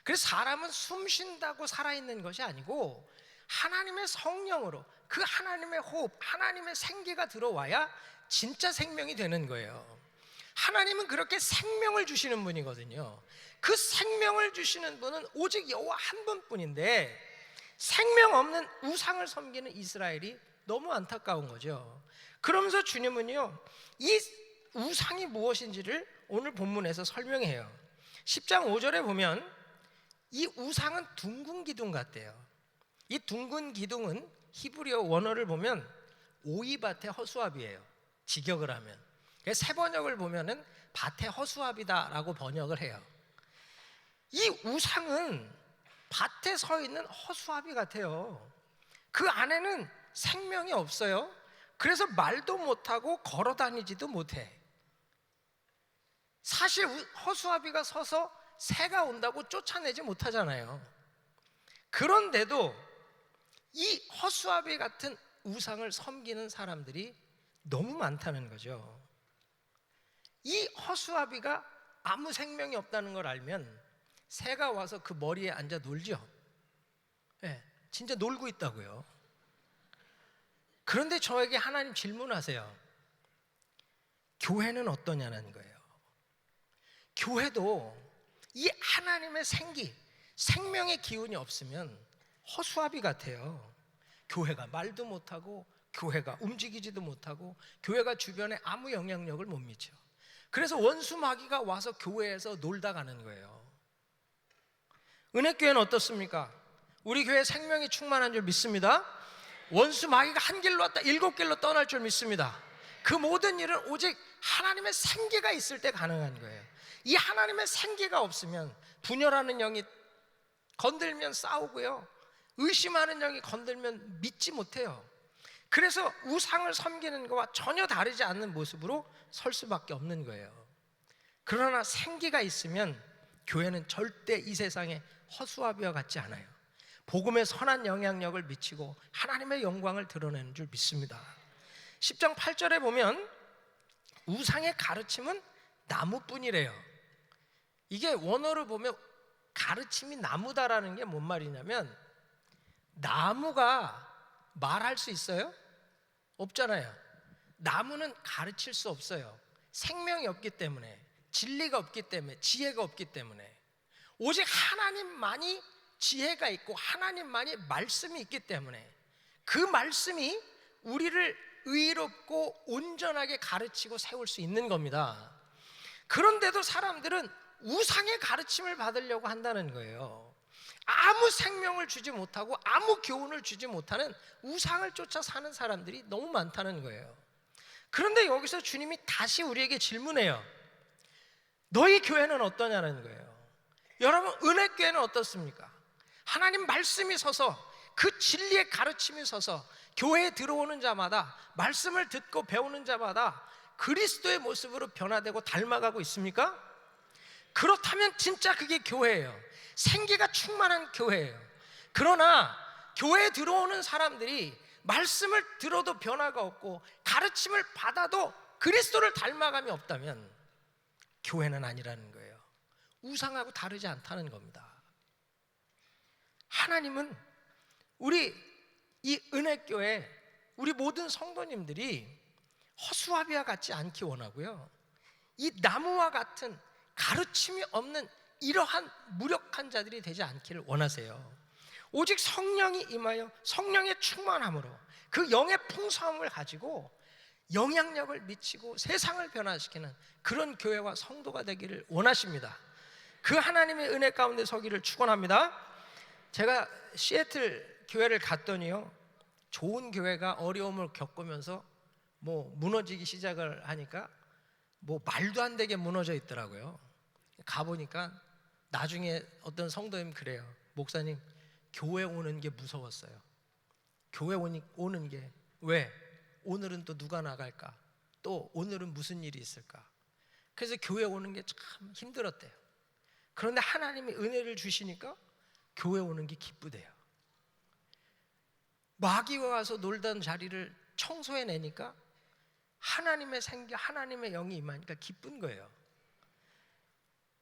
그래서 사람은 숨 쉰다고 살아있는 것이 아니고 하나님의 성령으로, 그 하나님의 호흡, 하나님의 생기가 들어와야 진짜 생명이 되는 거예요. 하나님은 그렇게 생명을 주시는 분이거든요. 그 생명을 주시는 분은 오직 여호와 한 분뿐인데 생명 없는 우상을 섬기는 이스라엘이 너무 안타까운 거죠. 그러면서 주님은요, 이 우상이 무엇인지를 오늘 본문에서 설명해요. 10장 5절에 보면 이 우상은 둥근 기둥 같대요. 이 둥근 기둥은 히브리어 원어를 보면 오이밭의 허수아비예요. 직역을 하면. 새 번역을 보면은 밭의 허수아비다라고 번역을 해요. 이 우상은 밭에 서 있는 허수아비 같아요. 그 안에는 생명이 없어요. 그래서 말도 못하고 걸어 다니지도 못해. 사실 허수아비가 서서 새가 온다고 쫓아내지 못하잖아요. 그런데도 이 허수아비 같은 우상을 섬기는 사람들이 너무 많다는 거죠. 이 허수아비가 아무 생명이 없다는 걸 알면 새가 와서 그 머리에 앉아 놀죠. 네, 진짜 놀고 있다고요. 그런데 저에게 하나님 질문하세요. 교회는 어떠냐는 거예요. 교회도 이 하나님의 생기, 생명의 기운이 없으면 허수아비 같아요. 교회가 말도 못하고 교회가 움직이지도 못하고 교회가 주변에 아무 영향력을 못 미쳐. 그래서 원수 마귀가 와서 교회에서 놀다 가는 거예요. 은혜교회는 어떻습니까? 우리 교회 생명이 충만한 줄 믿습니다. 원수 마귀가 한 길로 왔다 7길로 떠날 줄 믿습니다. 그 모든 일은 오직 하나님의 생기가 있을 때 가능한 거예요. 이 하나님의 생기가 없으면 분열하는 영이 건들면 싸우고요, 의심하는 영이 건들면 믿지 못해요. 그래서 우상을 섬기는 것과 전혀 다르지 않는 모습으로 설 수밖에 없는 거예요. 그러나 생기가 있으면 교회는 절대 이 세상에 허수아비와 같지 않아요. 복음의 선한 영향력을 미치고 하나님의 영광을 드러내는 줄 믿습니다. 10장 8절에 보면 우상의 가르침은 나무뿐이래요. 이게 원어를 보면 가르침이 나무다라는 게 뭔 말이냐면, 나무가 말할 수 있어요? 없잖아요. 나무는 가르칠 수 없어요. 생명이 없기 때문에, 진리가 없기 때문에, 지혜가 없기 때문에. 오직 하나님만이 지혜가 있고 하나님만이 말씀이 있기 때문에 그 말씀이 우리를 의롭고 온전하게 가르치고 세울 수 있는 겁니다. 그런데도 사람들은 우상의 가르침을 받으려고 한다는 거예요. 아무 생명을 주지 못하고 아무 교훈을 주지 못하는 우상을 쫓아 사는 사람들이 너무 많다는 거예요. 그런데 여기서 주님이 다시 우리에게 질문해요. 너희 교회는 어떠냐는 거예요. 여러분, 은혜교회는 어떻습니까? 하나님 말씀이 서서, 그 진리의 가르침이 서서 교회에 들어오는 자마다, 말씀을 듣고 배우는 자마다 그리스도의 모습으로 변화되고 닮아가고 있습니까? 그렇다면 진짜 그게 교회예요. 생기가 충만한 교회예요. 그러나 교회에 들어오는 사람들이 말씀을 들어도 변화가 없고 가르침을 받아도 그리스도를 닮아감이 없다면 교회는 아니라는 거예요. 우상하고 다르지 않다는 겁니다. 하나님은 우리 이 은혜교회, 우리 모든 성도님들이 허수아비와 같지 않기 원하고요, 이 나무와 같은 가르침이 없는 이러한 무력한 자들이 되지 않기를 원하세요. 오직 성령이 임하여 성령의 충만함으로 그 영의 풍성함을 가지고 영향력을 미치고 세상을 변화시키는 그런 교회와 성도가 되기를 원하십니다. 그 하나님의 은혜 가운데 서기를 축원합니다. 제가 시애틀 교회를 갔더니요, 좋은 교회가 어려움을 겪으면서 무너지기 시작을 하니까 말도 안 되게 무너져 있더라고요. 가보니까 나중에 어떤 성도님 그래요. 목사님, 교회 오는 게 무서웠어요. 교회 오는 게. 왜? 오늘은 또 누가 나갈까? 또 오늘은 무슨 일이 있을까? 그래서 교회 오는 게 참 힘들었대요. 그런데 하나님이 은혜를 주시니까 교회 오는 게 기쁘대요. 마귀가 와서 놀던 자리를 청소해내니까 하나님의 생기, 하나님의 영이 임하니까 기쁜 거예요.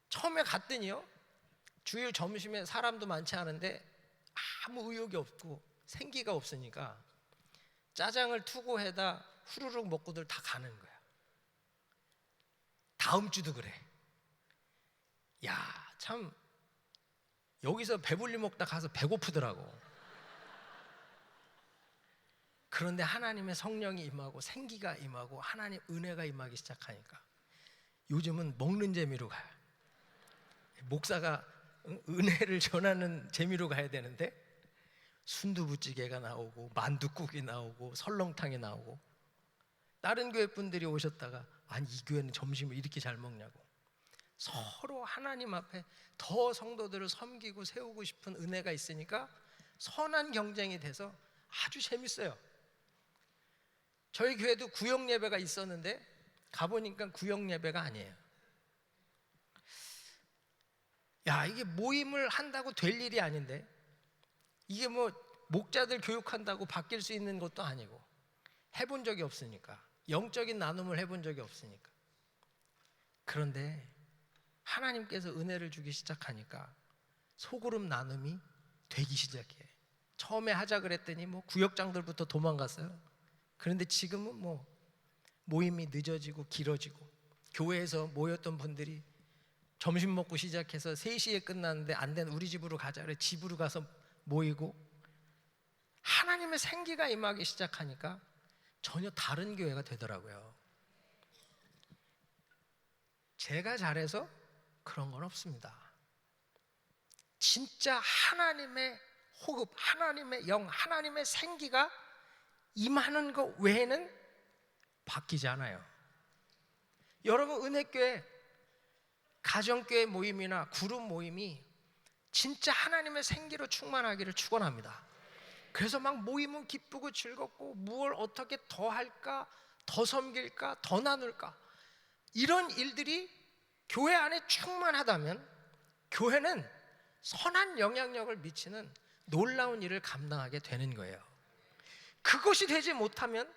처음에 갔더니요, 주일 점심에 사람도 많지 않은데 아무 의욕이 없고 생기가 없으니까 짜장을 투고해다 후루룩 먹고들 다 가는 거야. 다음 주도 그래. 야, 참 여기서 배불리 먹다 가서 배고프더라고. 그런데 하나님의 성령이 임하고 생기가 임하고 하나님 은혜가 임하기 시작하니까 요즘은 먹는 재미로 가요. 목사가 은혜를 전하는 재미로 가야 되는데 순두부찌개가 나오고 만둣국이 나오고 설렁탕이 나오고, 다른 교회 분들이 오셨다가 아니 이 교회는 점심을 이렇게 잘 먹냐고, 서로 하나님 앞에 더 성도들을 섬기고 세우고 싶은 은혜가 있으니까 선한 경쟁이 돼서 아주 재밌어요. 저희 교회도 구역 예배가 있었는데 가보니까 구역 예배가 아니에요. 야, 이게 모임을 한다고 될 일이 아닌데, 이게 뭐 목자들 교육한다고 바뀔 수 있는 것도 아니고, 해본 적이 없으니까, 영적인 나눔을 해본 적이 없으니까. 그런데 하나님께서 은혜를 주기 시작하니까 소그룹 나눔이 되기 시작해. 처음에 하자 그랬더니 뭐 구역장들부터 도망갔어요. 그런데 지금은 뭐 모임이 늦어지고 길어지고, 교회에서 모였던 분들이 점심 먹고 시작해서 3시에 끝났는데 안 된 우리 집으로 가자 그래 집으로 가서 모이고, 하나님의 생기가 임하기 시작하니까 전혀 다른 교회가 되더라고요. 제가 잘해서 그런 건 없습니다. 진짜 하나님의 호흡, 하나님의 영, 하나님의 생기가 임하는 것 외에는 바뀌지 않아요. 여러분, 은혜교회 가정교회 모임이나 그룹 모임이 진짜 하나님의 생기로 충만하기를 축원합니다. 그래서 막 모이면 기쁘고 즐겁고 무엇을 어떻게 더 할까, 더 섬길까, 더 나눌까, 이런 일들이 교회 안에 충만하다면 교회는 선한 영향력을 미치는 놀라운 일을 감당하게 되는 거예요. 그것이 되지 못하면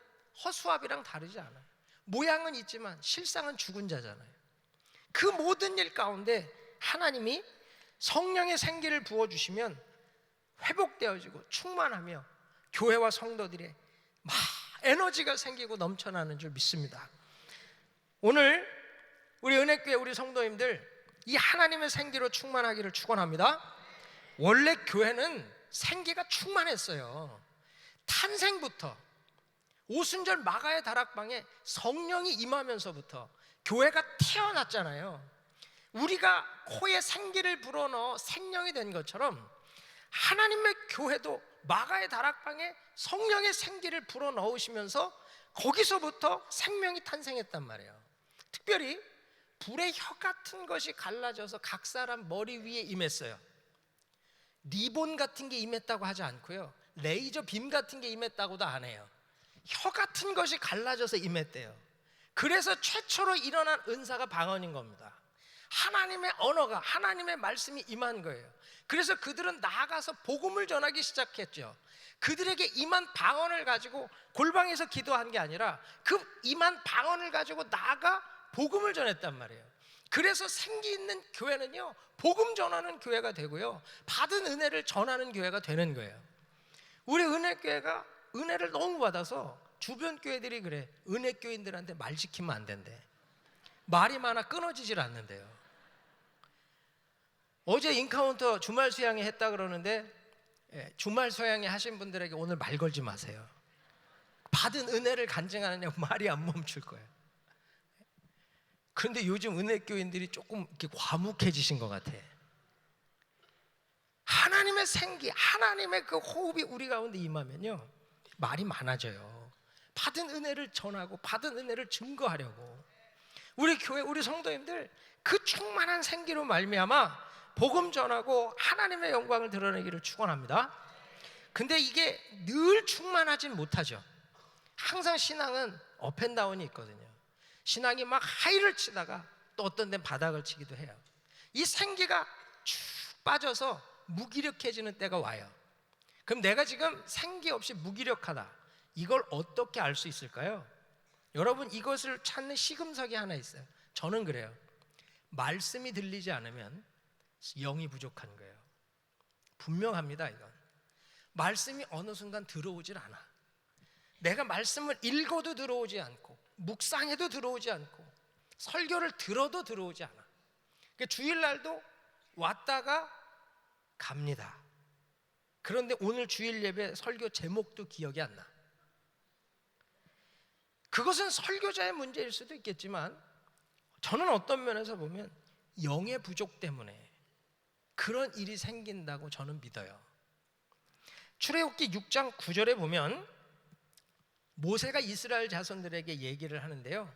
허수아비랑 다르지 않아요. 모양은 있지만 실상은 죽은 자잖아요. 그 모든 일 가운데 하나님이 성령의 생기를 부어주시면 회복되어지고 충만하며 교회와 성도들의 막 에너지가 생기고 넘쳐나는 줄 믿습니다. 오늘 우리 은혜교회 우리 성도님들 이 하나님의 생기로 충만하기를 축원합니다. 원래 교회는 생기가 충만했어요. 탄생부터 오순절 마가의 다락방에 성령이 임하면서부터 교회가 태어났잖아요. 우리가 코에 생기를 불어넣어 생명이 된 것처럼 하나님의 교회도 마가의 다락방에 성령의 생기를 불어넣으시면서 거기서부터 생명이 탄생했단 말이에요. 특별히 불의 혀 같은 것이 갈라져서 각 사람 머리 위에 임했어요. 리본 같은 게 임했다고 하지 않고요, 레이저 빔 같은 게 임했다고도 안 해요. 혀 같은 것이 갈라져서 임했대요. 그래서 최초로 일어난 은사가 방언인 겁니다. 하나님의 언어가, 하나님의 말씀이 임한 거예요. 그래서 그들은 나아가서 복음을 전하기 시작했죠. 그들에게 임한 방언을 가지고 골방에서 기도한 게 아니라 그 임한 방언을 가지고 나아가 복음을 전했단 말이에요. 그래서 생기 있는 교회는요, 복음 전하는 교회가 되고요, 받은 은혜를 전하는 교회가 되는 거예요. 우리 은혜교회가 은혜를 너무 받아서 주변 교회들이 그래, 은혜교인들한테 말 지키면 안 된대. 말이 많아 끊어지질 않는데요. 어제 인카운터 주말 수양회 했다 그러는데, 주말 수양회 하신 분들에게 오늘 말 걸지 마세요. 받은 은혜를 간증하느냐고 말이 안 멈출 거예요. 그런데 요즘 은혜교인들이 조금 이렇게 과묵해지신 것 같아. 하나님의 생기, 하나님의 그 호흡이 우리 가운데 임하면요, 말이 많아져요. 받은 은혜를 전하고 받은 은혜를 증거하려고. 우리 교회, 우리 성도님들 그 충만한 생기로 말미암아 복음 전하고 하나님의 영광을 드러내기를 축원합니다. 근데 이게 늘 충만하진 못하죠. 항상 신앙은 업앤다운이 있거든요. 신앙이 막 하이를 치다가 또 어떤 데는 바닥을 치기도 해요. 이 생기가 쭉 빠져서 무기력해지는 때가 와요. 그럼 내가 지금 생기 없이 무기력하다, 이걸 어떻게 알 수 있을까요? 여러분, 이것을 찾는 시금석이 하나 있어요. 저는 그래요. 말씀이 들리지 않으면 영이 부족한 거예요. 분명합니다. 이건 말씀이 어느 순간 들어오질 않아. 내가 말씀을 읽어도 들어오지 않고, 묵상해도 들어오지 않고, 설교를 들어도 들어오지 않아. 그러니까 주일날도 왔다가 갑니다. 그런데 오늘 주일 예배 설교 제목도 기억이 안 나. 그것은 설교자의 문제일 수도 있겠지만, 저는 어떤 면에서 보면 영의 부족 때문에 그런 일이 생긴다고 저는 믿어요. 출애굽기 6장 9절에 보면 모세가 이스라엘 자손들에게 얘기를 하는데요,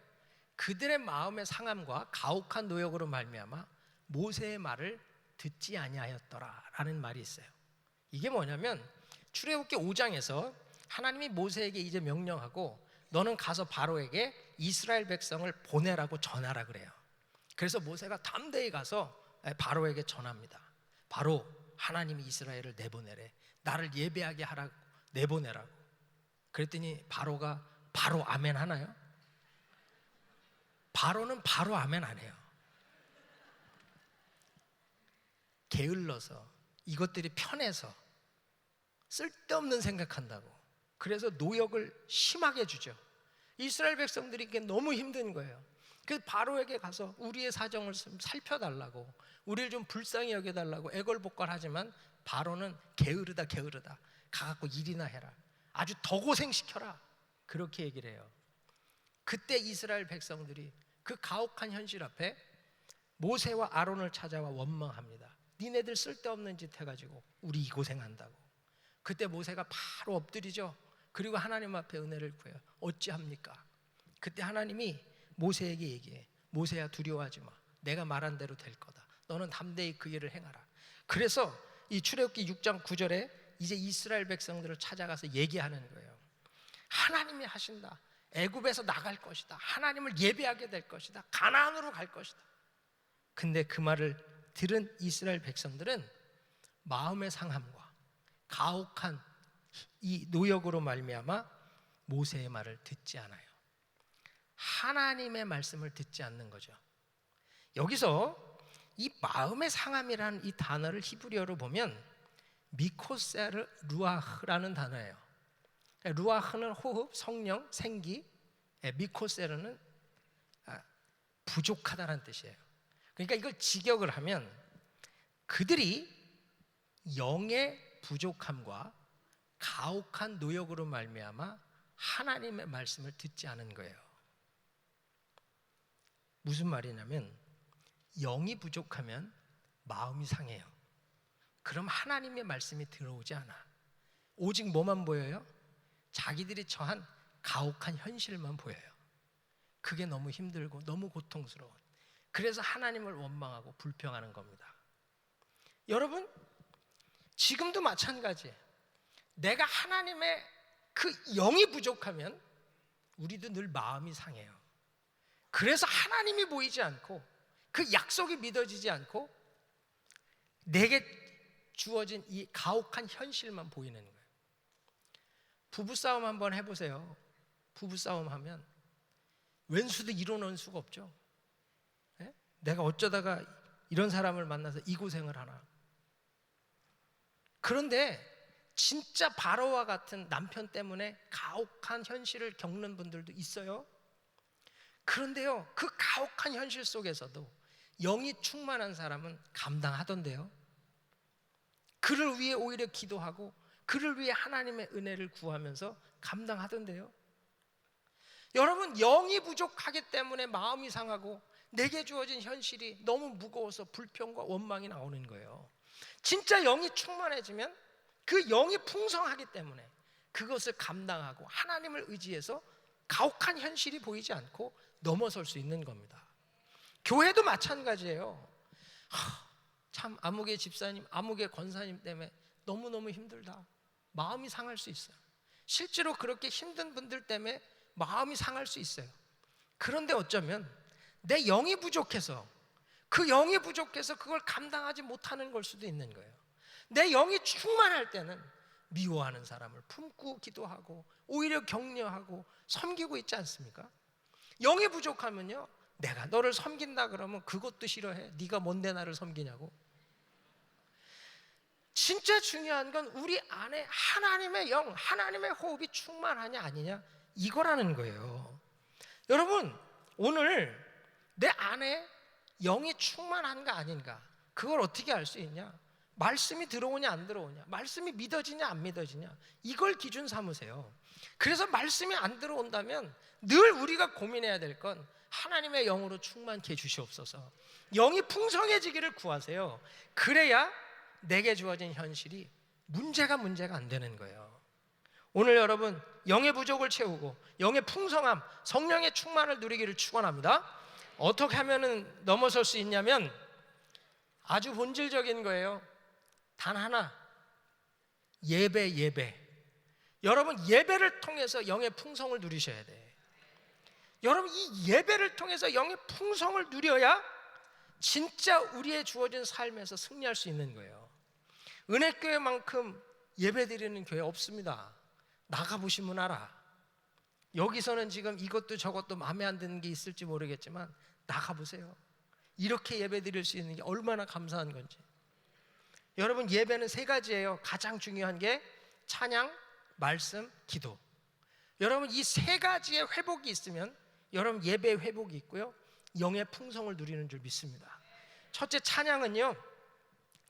그들의 마음의 상함과 가혹한 노역으로 말미암아 모세의 말을 듣지 아니하였더라 라는 말이 있어요. 이게 뭐냐면 출애굽기 5장에서 하나님이 모세에게 이제 명령하고, 너는 가서 바로에게 이스라엘 백성을 보내라고 전하라 그래요. 그래서 모세가 담대히 가서 바로에게 전합니다. 바로, 하나님이 이스라엘을 내보내래, 나를 예배하게 하라고, 내보내라고. 그랬더니 바로가 바로 아멘 하나요? 바로는 바로 아멘 안 해요. 게을러서, 이것들이 편해서 쓸데없는 생각한다고. 그래서 노역을 심하게 주죠. 이스라엘 백성들이 이게 너무 힘든 거예요. 그래서 바로에게 가서 우리의 사정을 살펴달라고, 우리를 좀 불쌍히 여겨달라고 애걸복걸하지만 바로는 게으르다 가갖고 일이나 해라, 아주 더 고생시켜라, 그렇게 얘기를 해요. 그때 이스라엘 백성들이 그 가혹한 현실 앞에 모세와 아론을 찾아와 원망합니다. 니네들 쓸데없는 짓 해가지고 우리 이 고생한다고. 그때 모세가 바로 엎드리죠. 그리고 하나님 앞에 은혜를 구해요. 어찌합니까? 그때 하나님이 모세에게 얘기해. 모세야, 두려워하지 마. 내가 말한 대로 될 거다. 너는 담대히 그 일을 행하라. 그래서 이 출애굽기 6장 9절에 이제 이스라엘 백성들을 찾아가서 얘기하는 거예요. 하나님이 하신다. 애굽에서 나갈 것이다. 하나님을 예배하게 될 것이다. 가나안으로 갈 것이다. 근데 그 말을 들은 이스라엘 백성들은 마음의 상함과 가혹한 이 노역으로 말미암아 모세의 말을 듣지 않아요. 하나님의 말씀을 듣지 않는 거죠. 여기서 이 마음의 상함이라는 이 단어를 히브리어로 보면 미코세르 루아흐라는 단어예요. 루아흐는 호흡, 성령, 생기, 미코세르는 부족하다는 뜻이에요. 그러니까 이걸 직역을 하면 그들이 영의 부족함과 가혹한 노역으로 말미암아 하나님의 말씀을 듣지 않은 거예요. 무슨 말이냐면 영이 부족하면 마음이 상해요. 그럼 하나님의 말씀이 들어오지 않아. 오직 뭐만 보여요? 자기들이 처한 가혹한 현실만 보여요. 그게 너무 힘들고 너무 고통스러워. 그래서 하나님을 원망하고 불평하는 겁니다. 여러분, 지금도 마찬가지예요. 내가 하나님의 그 영이 부족하면 우리도 늘 마음이 상해요. 그래서 하나님이 보이지 않고 그 약속이 믿어지지 않고 내게 주어진 이 가혹한 현실만 보이는 거예요. 부부싸움 한번 해보세요. 부부싸움 하면 왼수도 이뤄놓을 수가 없죠. 네? 내가 어쩌다가 이런 사람을 만나서 이 고생을 하나. 그런데 진짜 바로와 같은 남편 때문에 가혹한 현실을 겪는 분들도 있어요. 그런데요, 그 가혹한 현실 속에서도 영이 충만한 사람은 감당하던데요. 그를 위해 오히려 기도하고 그를 위해 하나님의 은혜를 구하면서 감당하던데요. 여러분, 영이 부족하기 때문에 마음이 상하고 내게 주어진 현실이 너무 무거워서 불평과 원망이 나오는 거예요. 진짜 영이 충만해지면 그 영이 풍성하기 때문에 그것을 감당하고 하나님을 의지해서 가혹한 현실이 보이지 않고 넘어설 수 있는 겁니다. 교회도 마찬가지예요. 참 아무개 집사님, 아무개 권사님 때문에 너무너무 힘들다. 마음이 상할 수 있어요. 실제로 그렇게 힘든 분들 때문에 마음이 상할 수 있어요. 그런데 어쩌면 내 영이 부족해서, 그 영이 부족해서 그걸 감당하지 못하는 걸 수도 있는 거예요. 내 영이 충만할 때는 미워하는 사람을 품고 기도하고 오히려 격려하고 섬기고 있지 않습니까? 영이 부족하면요, 내가 너를 섬긴다 그러면 그것도 싫어해. 네가 뭔데 나를 섬기냐고. 진짜 중요한 건 우리 안에 하나님의 영, 하나님의 호흡이 충만하냐 아니냐, 이거라는 거예요. 여러분, 오늘 내 안에 영이 충만한가 아닌가, 그걸 어떻게 알 수 있냐? 말씀이 들어오냐 안 들어오냐, 말씀이 믿어지냐 안 믿어지냐, 이걸 기준 삼으세요. 그래서 말씀이 안 들어온다면 늘 우리가 고민해야 될 건 하나님의 영으로 충만케 해주시옵소서. 영이 풍성해지기를 구하세요. 그래야 내게 주어진 현실이 문제가 안 되는 거예요. 오늘 여러분, 영의 부족을 채우고 영의 풍성함, 성령의 충만을 누리기를 축원합니다. 어떻게 하면 넘어설 수 있냐면 아주 본질적인 거예요. 단 하나, 예배. 여러분, 예배를 통해서 영의 풍성을 누리셔야 돼. 여러분, 이 예배를 통해서 영의 풍성을 누려야 진짜 우리의 주어진 삶에서 승리할 수 있는 거예요. 은혜교회만큼 예배드리는 교회 없습니다. 나가보시면 알아. 여기서는 지금 이것도 저것도 마음에 안 드는 게 있을지 모르겠지만 나가보세요. 이렇게 예배드릴 수 있는 게 얼마나 감사한 건지. 여러분, 예배는 세 가지예요. 가장 중요한 게 찬양, 말씀, 기도. 여러분, 이 세 가지의 회복이 있으면 여러분 예배의 회복이 있고요, 영의 풍성을 누리는 줄 믿습니다. 첫째, 찬양은요,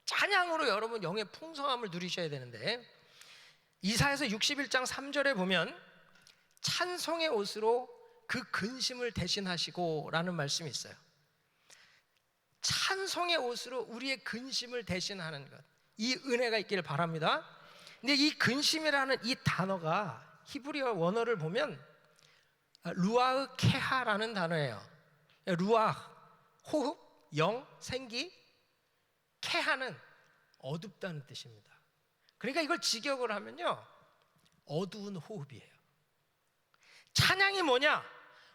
찬양으로 여러분 영의 풍성함을 누리셔야 되는데, 이사야서 61장 3절에 보면 찬송의 옷으로 그 근심을 대신하시고 라는 말씀이 있어요. 찬송의 옷으로 우리의 근심을 대신하는 것, 이 은혜가 있기를 바랍니다. 근데 이 근심이라는 이 단어가 히브리어 원어를 보면 루아흐 케하라는 단어예요. 루아흐, 호흡, 영, 생기, 케하는 어둡다는 뜻입니다. 그러니까 이걸 직역을 하면요, 어두운 호흡이에요. 찬양이 뭐냐?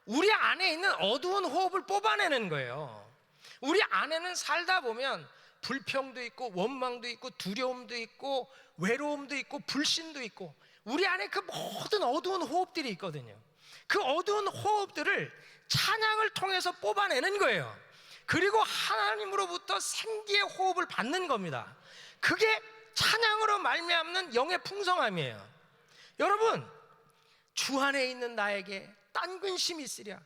우리 안에 있는 어두운 호흡을 뽑아내는 거예요. 우리 안에는 살다 보면 불평도 있고 원망도 있고 두려움도 있고 외로움도 있고 불신도 있고 우리 안에 그 모든 어두운 호흡들이 있거든요. 그 어두운 호흡들을 찬양을 통해서 뽑아내는 거예요. 그리고 하나님으로부터 생기의 호흡을 받는 겁니다. 그게 찬양으로 말미암는 영의 풍성함이에요. 여러분, 주 안에 있는 나에게 딴 근심이 있으랴.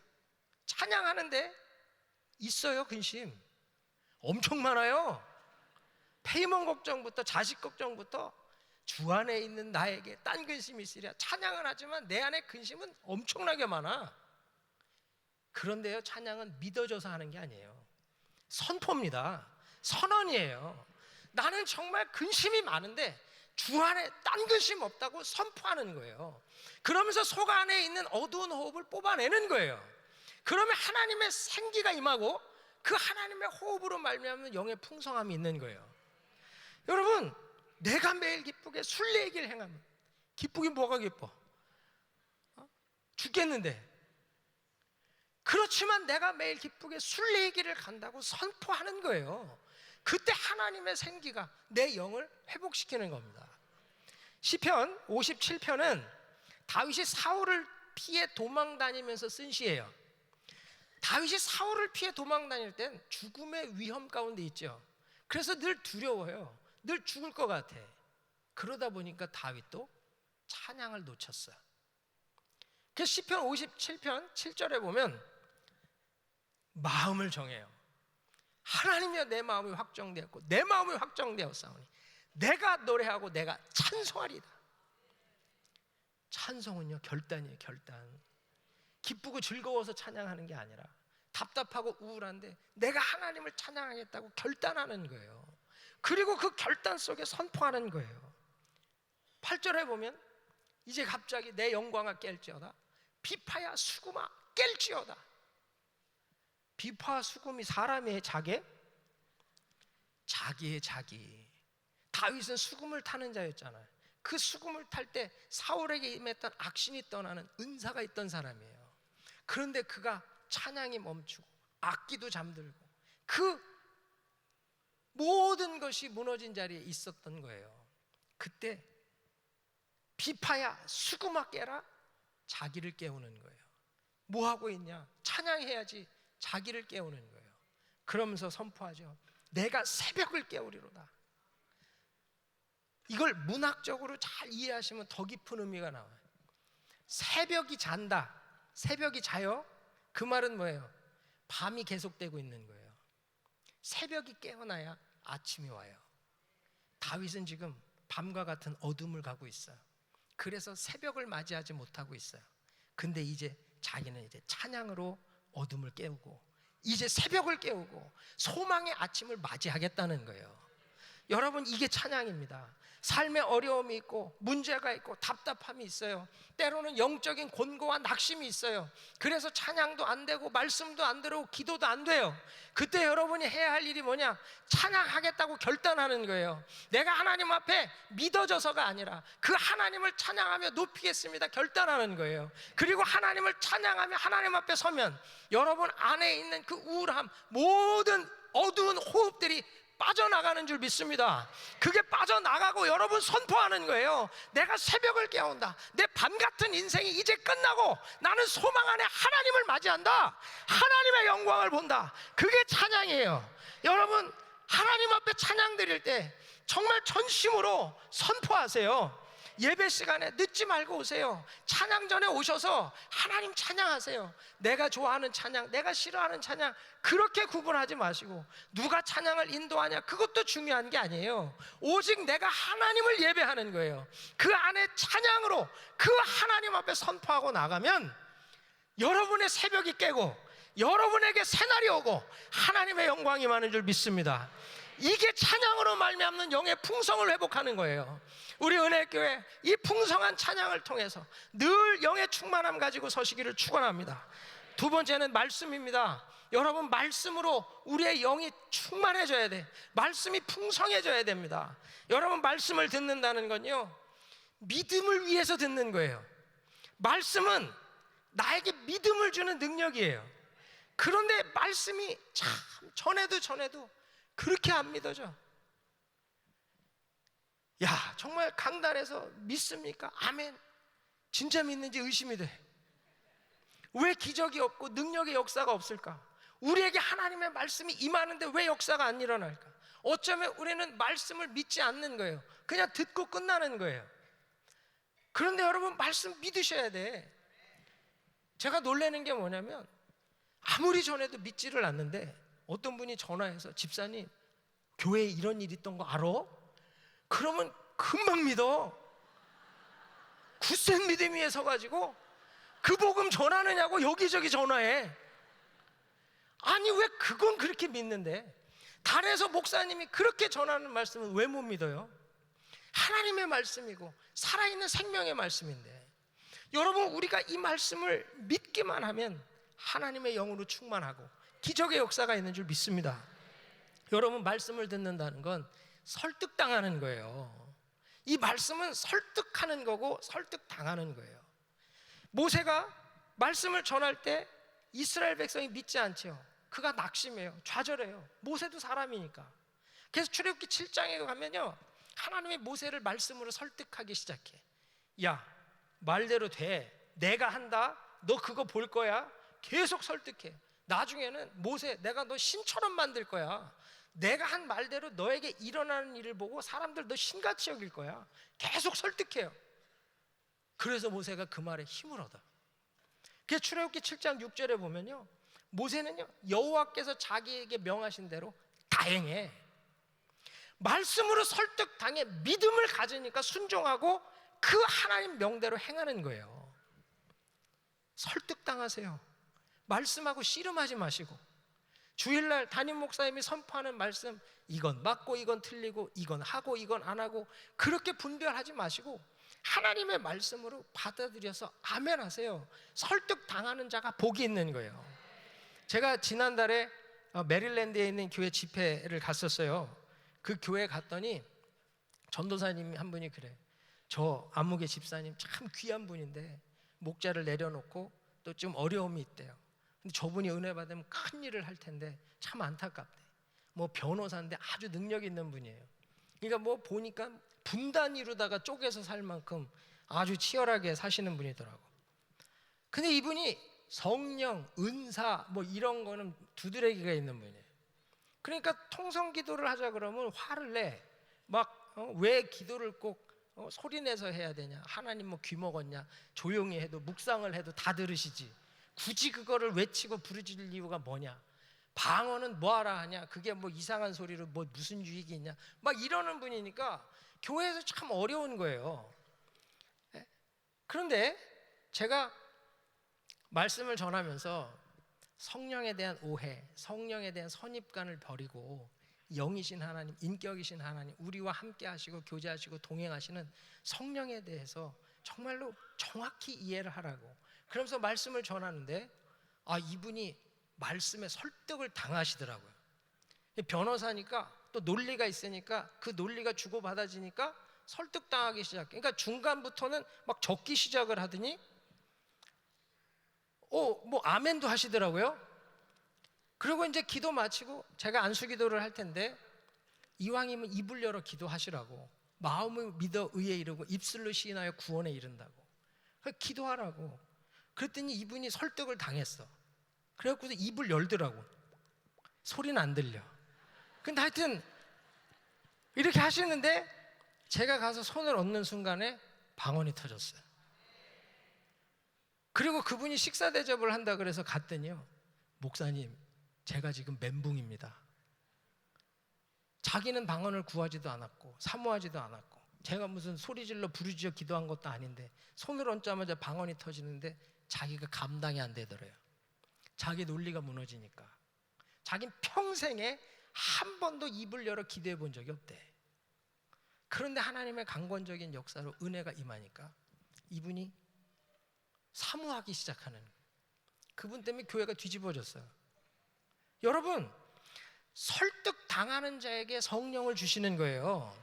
찬양하는데 있어요. 근심 엄청 많아요. 페이먼 걱정부터 자식 걱정부터 주 안에 있는 나에게 딴 근심이 있으랴. 찬양을 하지만 내 안에 근심은 엄청나게 많아. 그런데요, 찬양은 믿어져서 하는 게 아니에요. 선포입니다. 선언이에요. 나는 정말 근심이 많은데 주 안에 딴 근심 없다고 선포하는 거예요. 그러면서 속 안에 있는 어두운 호흡을 뽑아내는 거예요. 그러면 하나님의 생기가 임하고 그 하나님의 호흡으로 말미암는 영의 풍성함이 있는 거예요. 여러분, 내가 매일 기쁘게 순례의길 행하면, 기쁘긴 뭐가 기뻐? 죽겠는데. 그렇지만 내가 매일 기쁘게 순례의길을 간다고 선포하는 거예요. 그때 하나님의 생기가 내 영을 회복시키는 겁니다. 시편 57편은 다윗이 사울을 피해 도망 다니면서 쓴 시예요. 다윗이 사울을 피해 도망 다닐 땐 죽음의 위험 가운데 있죠. 그래서 늘 두려워요. 늘 죽을 것 같아. 그러다 보니까 다윗도 찬양을 놓쳤어요. 그래서 시편 57편 7절에 보면 마음을 정해요. 하나님이여, 내 마음이 확정되었고 내 마음이 확정되었사오니 내가 노래하고 내가 찬송하리이다. 찬송은요, 결단이에요. 결단. 기쁘고 즐거워서 찬양하는 게 아니라 답답하고 우울한데 내가 하나님을 찬양하겠다고 결단하는 거예요. 그리고 그 결단 속에 선포하는 거예요. 8절에 보면 이제 갑자기 내 영광아 깰지어다. 비파야 수금아 깰지어다. 비파 수금이 사람의 자기? 자기의 자기. 다윗은 수금을 타는 자였잖아요. 그 수금을 탈 때 사울에게 임했던 악신이 떠나는 은사가 있던 사람이에요. 그런데 그가 찬양이 멈추고 악기도 잠들고 그 모든 것이 무너진 자리에 있었던 거예요. 그때 비파야 수금아 깨라, 자기를 깨우는 거예요. 뭐 하고 있냐? 찬양해야지. 자기를 깨우는 거예요. 그러면서 선포하죠. 내가 새벽을 깨우리로다. 이걸 문학적으로 잘 이해하시면 더 깊은 의미가 나와요. 새벽이 잔다, 새벽이 자요? 그 말은 뭐예요? 밤이 계속되고 있는 거예요. 새벽이 깨어나야 아침이 와요. 다윗은 지금 밤과 같은 어둠을 가고 있어요. 그래서 새벽을 맞이하지 못하고 있어요. 근데 이제 자기는 이제 찬양으로 어둠을 깨우고 이제 새벽을 깨우고 소망의 아침을 맞이하겠다는 거예요. 여러분, 이게 찬양입니다. 삶에 어려움이 있고 문제가 있고 답답함이 있어요. 때로는 영적인 곤고와 낙심이 있어요. 그래서 찬양도 안 되고 말씀도 안 들어오고 기도도 안 돼요. 그때 여러분이 해야 할 일이 뭐냐? 찬양하겠다고 결단하는 거예요. 내가 하나님 앞에 믿어져서가 아니라 그 하나님을 찬양하며 높이겠습니다 결단하는 거예요. 그리고 하나님을 찬양하며 하나님 앞에 서면 여러분 안에 있는 그 우울함, 모든 어두운 호흡들이 빠져나가는 줄 믿습니다. 그게 빠져나가고 여러분 선포하는 거예요. 내가 새벽을 깨운다. 내 밤 같은 인생이 이제 끝나고 나는 소망 안에 하나님을 맞이한다. 하나님의 영광을 본다. 그게 찬양이에요. 여러분, 하나님 앞에 찬양 드릴 때 정말 전심으로 선포하세요. 예배 시간에 늦지 말고 오세요. 찬양 전에 오셔서 하나님 찬양하세요. 내가 좋아하는 찬양, 내가 싫어하는 찬양 그렇게 구분하지 마시고 누가 찬양을 인도하냐 그것도 중요한 게 아니에요. 오직 내가 하나님을 예배하는 거예요. 그 안에 찬양으로 그 하나님 앞에 선포하고 나가면 여러분의 새벽이 깨고 여러분에게 새날이 오고 하나님의 영광이 많은 줄 믿습니다. 이게 찬양으로 말미암는 영의 풍성을 회복하는 거예요. 우리 은혜교회 이 풍성한 찬양을 통해서 늘 영의 충만함 가지고 서시기를 축원합니다. 두 번째는 말씀입니다. 여러분, 말씀으로 우리의 영이 충만해져야 돼. 말씀이 풍성해져야 됩니다. 여러분, 말씀을 듣는다는 건요 믿음을 위해서 듣는 거예요. 말씀은 나에게 믿음을 주는 능력이에요. 그런데 말씀이 참 전해도 그렇게 안 믿어져. 야, 정말 강단에서 믿습니까? 아멘. 진짜 믿는지 의심이 돼. 왜 기적이 없고 능력의 역사가 없을까? 우리에게 하나님의 말씀이 임하는데 왜 역사가 안 일어날까? 어쩌면 우리는 말씀을 믿지 않는 거예요. 그냥 듣고 끝나는 거예요. 그런데 여러분, 말씀 믿으셔야 돼. 제가 놀라는 게 뭐냐면 아무리 전해도 믿지를 않는데 어떤 분이 전화해서 집사님 교회에 이런 일이 있던 거 알아? 그러면 금방 믿어. 굳센 믿음 위에 서가지고 그 복음 전하느냐고 여기저기 전화해. 아니 왜 그건 그렇게 믿는데 단에서 목사님이 그렇게 전하는 말씀은 왜 못 믿어요? 하나님의 말씀이고 살아있는 생명의 말씀인데 여러분, 우리가 이 말씀을 믿기만 하면 하나님의 영으로 충만하고 기적의 역사가 있는 줄 믿습니다. 여러분, 말씀을 듣는다는 건 설득당하는 거예요. 이 말씀은 설득하는 거고 설득당하는 거예요. 모세가 말씀을 전할 때 이스라엘 백성이 믿지 않죠. 그가 낙심해요. 좌절해요. 모세도 사람이니까. 그래서 출애굽기 7장에 가면요 하나님이 모세를 말씀으로 설득하기 시작해. 야, 말대로 돼. 내가 한다. 너 그거 볼 거야. 계속 설득해. 나중에는 모세, 내가 너 신처럼 만들 거야. 내가 한 말대로 너에게 일어나는 일을 보고 사람들 너 신같이 여길 거야. 계속 설득해요. 그래서 모세가 그 말에 힘을 얻어. 그래서 출애굽기 7장 6절에 보면요 모세는요 여호와께서 자기에게 명하신 대로 다 행해. 말씀으로 설득당해 믿음을 가지니까 순종하고 그 하나님 명대로 행하는 거예요. 설득당하세요. 말씀하고 씨름하지 마시고 주일날 담임 목사님이 선포하는 말씀 이건 맞고 이건 틀리고 이건 하고 이건 안 하고 그렇게 분별하지 마시고 하나님의 말씀으로 받아들여서 아멘 하세요. 설득당하는 자가 복이 있는 거예요. 제가 지난달에 메릴랜드에 있는 교회 집회를 갔었어요. 그 교회 갔더니 전도사님이 한 분이 그래. 저 안무개 집사님 참 귀한 분인데 목자를 내려놓고 또 좀 어려움이 있대요. 근데 저분이 은혜 받으면 큰 일을 할 텐데 참 안타깝대. 뭐 변호사인데 아주 능력 있는 분이에요. 그러니까 뭐 보니까 분단 이루다가 쪼개서 살 만큼 아주 치열하게 사시는 분이더라고. 근데 이분이 성령, 은사 뭐 이런 거는 두드러기가 있는 분이에요. 그러니까 통성 기도를 하자 그러면 화를 내. 막 왜 기도를 꼭 소리 내서 해야 되냐? 하나님 뭐 귀 먹었냐? 조용히 해도 묵상을 해도 다 들으시지. 굳이 그거를 외치고 부르짖을 이유가 뭐냐? 방언은 뭐하라 하냐? 그게 뭐 이상한 소리로 뭐 무슨 유익이 있냐? 막 이러는 분이니까 교회에서 참 어려운 거예요. 그런데 제가 말씀을 전하면서 성령에 대한 오해, 성령에 대한 선입관을 버리고 영이신 하나님, 인격이신 하나님, 우리와 함께 하시고 교제하시고 동행하시는 성령에 대해서 정말로 정확히 이해를 하라고 그러면서 말씀을 전하는데 이분이 말씀에 설득을 당하시더라고요. 변호사니까 또 논리가 있으니까 그 논리가 주고받아지니까 설득당하기 시작해. 그러니까 중간부터는 막 적기 시작을 하더니 뭐 아멘도 하시더라고요. 그리고 이제 기도 마치고 제가 안수 기도를 할 텐데 이왕이면 입을 열어 기도하시라고, 마음을 믿어 의에 이르고 입술로 시인하여 구원에 이른다고, 기도하라고. 그랬더니 이분이 설득을 당했어. 그래갖고 입을 열더라고. 소리는 안 들려. 근데 하여튼 이렇게 하시는데 제가 가서 손을 얹는 순간에 방언이 터졌어요. 그리고 그분이 식사 대접을 한다 그래서 갔더니요, 목사님 제가 지금 멘붕입니다. 자기는 방언을 구하지도 않았고 사모하지도 않았고 제가 무슨 소리질러 부르짖어 기도한 것도 아닌데 손을 얹자마자 방언이 터지는데 자기가 감당이 안 되더래요. 자기 논리가 무너지니까. 자긴 평생에 한 번도 입을 열어 기도해 본 적이 없대. 그런데 하나님의 강권적인 역사로 은혜가 임하니까 이분이 사모하기 시작하는, 그분 때문에 교회가 뒤집어졌어요. 여러분, 설득 당하는 자에게 성령을 주시는 거예요.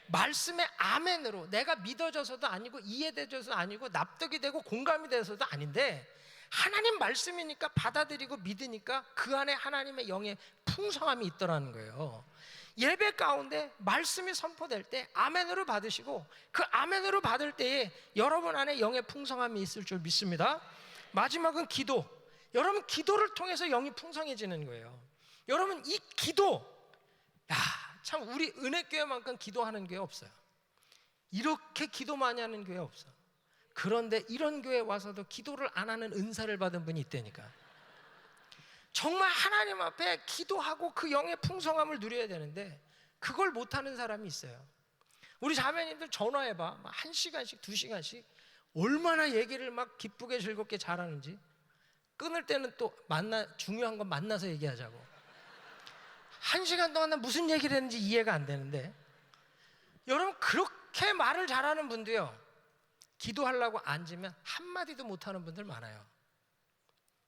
말씀의 아멘으로 내가 믿어져서도 아니고 이해되져서 아니고 납득이 되고 공감이 돼서도 아닌데 하나님 말씀이니까 받아들이고 믿으니까 그 안에 하나님의 영의 풍성함이 있더라는 거예요. 예배 가운데 말씀이 선포될 때 아멘으로 받으시고 그 아멘으로 받을 때에 여러분 안에 영의 풍성함이 있을 줄 믿습니다. 마지막은 기도. 여러분, 기도를 통해서 영이 풍성해지는 거예요. 여러분, 이 기도, 참 우리 은혜교회만큼 기도하는 교회 없어요. 이렇게 기도 많이 하는 교회 없어. 그런데 이런 교회 와서도 기도를 안 하는 은사를 받은 분이 있다니까. 정말 하나님 앞에 기도하고 그 영의 풍성함을 누려야 되는데 그걸 못하는 사람이 있어요. 우리 자매님들 전화해봐. 1시간씩 2시간씩 얼마나 얘기를 막 기쁘게 즐겁게 잘하는지. 끊을 때는 또 중요한 건 만나서 얘기하자고. 1시간 동안 나 무슨 얘기를 했는지 이해가 안 되는데, 여러분 그렇게 말을 잘하는 분도요, 기도하려고 앉으면 한마디도 못하는 분들 많아요.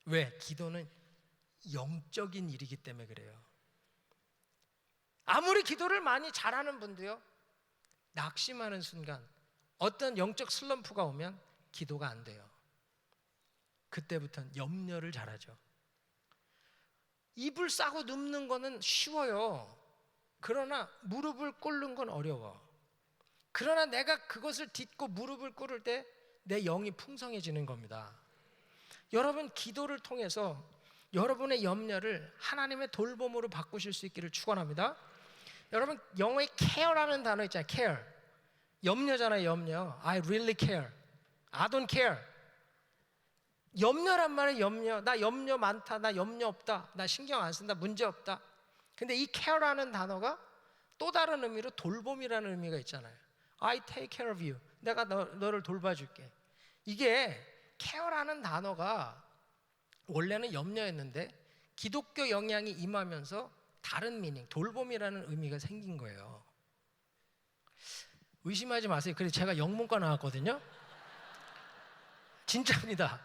왜? 기도는 영적인 일이기 때문에 그래요. 아무리 기도를 많이 잘하는 분도요, 낙심하는 순간 어떤 영적 슬럼프가 오면 기도가 안 돼요. 그때부터는 염려를 잘하죠. 입을 싸고 눕는 거는 쉬워요. 그러나 무릎을 꿇는 건 어려워. 그러나 내가 그것을 딛고 무릎을 꿇을 때 내 영이 풍성해지는 겁니다. 여러분, 기도를 통해서 여러분의 염려를 하나님의 돌봄으로 바꾸실 수 있기를 축원합니다. 여러분, 영어에 care라는 단어 있잖아요. care. 염려잖아요. 염려. I really care. I don't care. 염려란 말은 염려. 나 염려 많다. 나 염려 없다. 나 신경 안 쓴다. 문제 없다. 근데 이 care라는 단어가 또 다른 의미로 돌봄이라는 의미가 있잖아요. I take care of you. 내가 너를 돌봐줄게. 이게 care라는 단어가 원래는 염려였는데 기독교 영향이 임하면서 다른 미닝, 돌봄이라는 의미가 생긴 거예요. 의심하지 마세요. 그래서 제가 영문과 나왔거든요. 진짜입니다.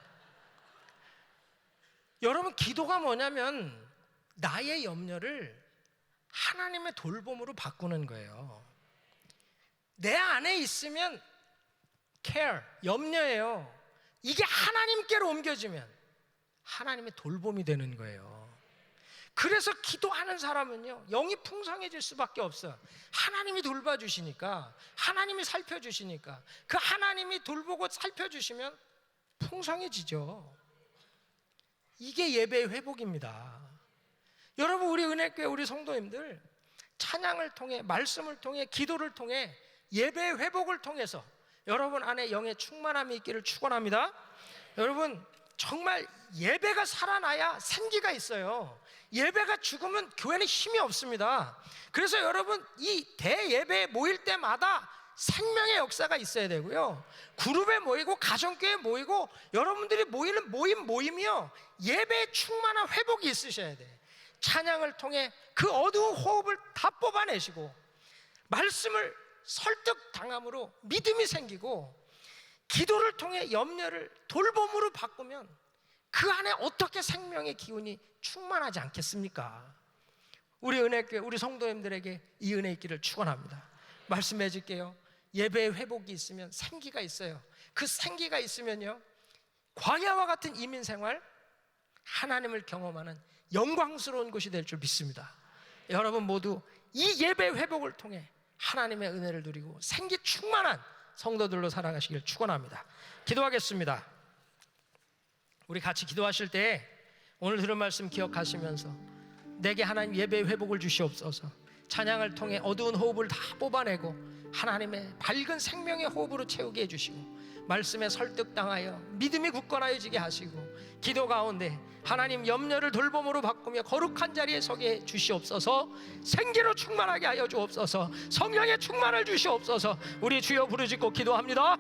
여러분, 기도가 뭐냐면 나의 염려를 하나님의 돌봄으로 바꾸는 거예요. 내 안에 있으면 care, 염려예요. 이게 하나님께로 옮겨지면 하나님의 돌봄이 되는 거예요. 그래서 기도하는 사람은요, 영이 풍성해질 수밖에 없어요. 하나님이 돌봐주시니까, 하나님이 살펴주시니까, 그 하나님이 돌보고 살펴주시면 풍성해지죠. 이게 예배의 회복입니다. 여러분, 우리 은혜교회 우리 성도님들 찬양을 통해, 말씀을 통해, 기도를 통해, 예배의 회복을 통해서 여러분 안에 영의 충만함이 있기를 축원합니다. 여러분, 정말 예배가 살아나야 생기가 있어요. 예배가 죽으면 교회는 힘이 없습니다. 그래서 여러분, 이 대예배에 모일 때마다 생명의 역사가 있어야 되고요, 그룹에 모이고 가정교회에 모이고 여러분들이 모이는 모임이요, 예배에 충만한 회복이 있으셔야 돼. 찬양을 통해 그 어두운 호흡을 다 뽑아내시고, 말씀을 설득당함으로 믿음이 생기고, 기도를 통해 염려를 돌봄으로 바꾸면 그 안에 어떻게 생명의 기운이 충만하지 않겠습니까? 우리 은혜교회 우리 성도님들에게 이 은혜 있기를 축원합니다. 말씀해 줄게요. 예배의 회복이 있으면 생기가 있어요. 그 생기가 있으면요, 광야와 같은 이민생활, 하나님을 경험하는 영광스러운 곳이 될 줄 믿습니다. 여러분 모두 이 예배 회복을 통해 하나님의 은혜를 누리고 생기 충만한 성도들로 살아가시길 축원합니다. 기도하겠습니다. 우리 같이 기도하실 때 오늘 들은 말씀 기억하시면서 내게 하나님 예배의 회복을 주시옵소서. 찬양을 통해 어두운 호흡을 다 뽑아내고 하나님의 밝은 생명의 호흡으로 채우게 해주시고, 말씀에 설득당하여 믿음이 굳건하여지게 하시고, 기도 가운데 하나님 염려를 돌봄으로 바꾸며 거룩한 자리에 서게 주시옵소서. 생기로 충만하게 하여 주옵소서. 성령의 충만을 주시옵소서. 우리 주여 부르짖고 기도합니다.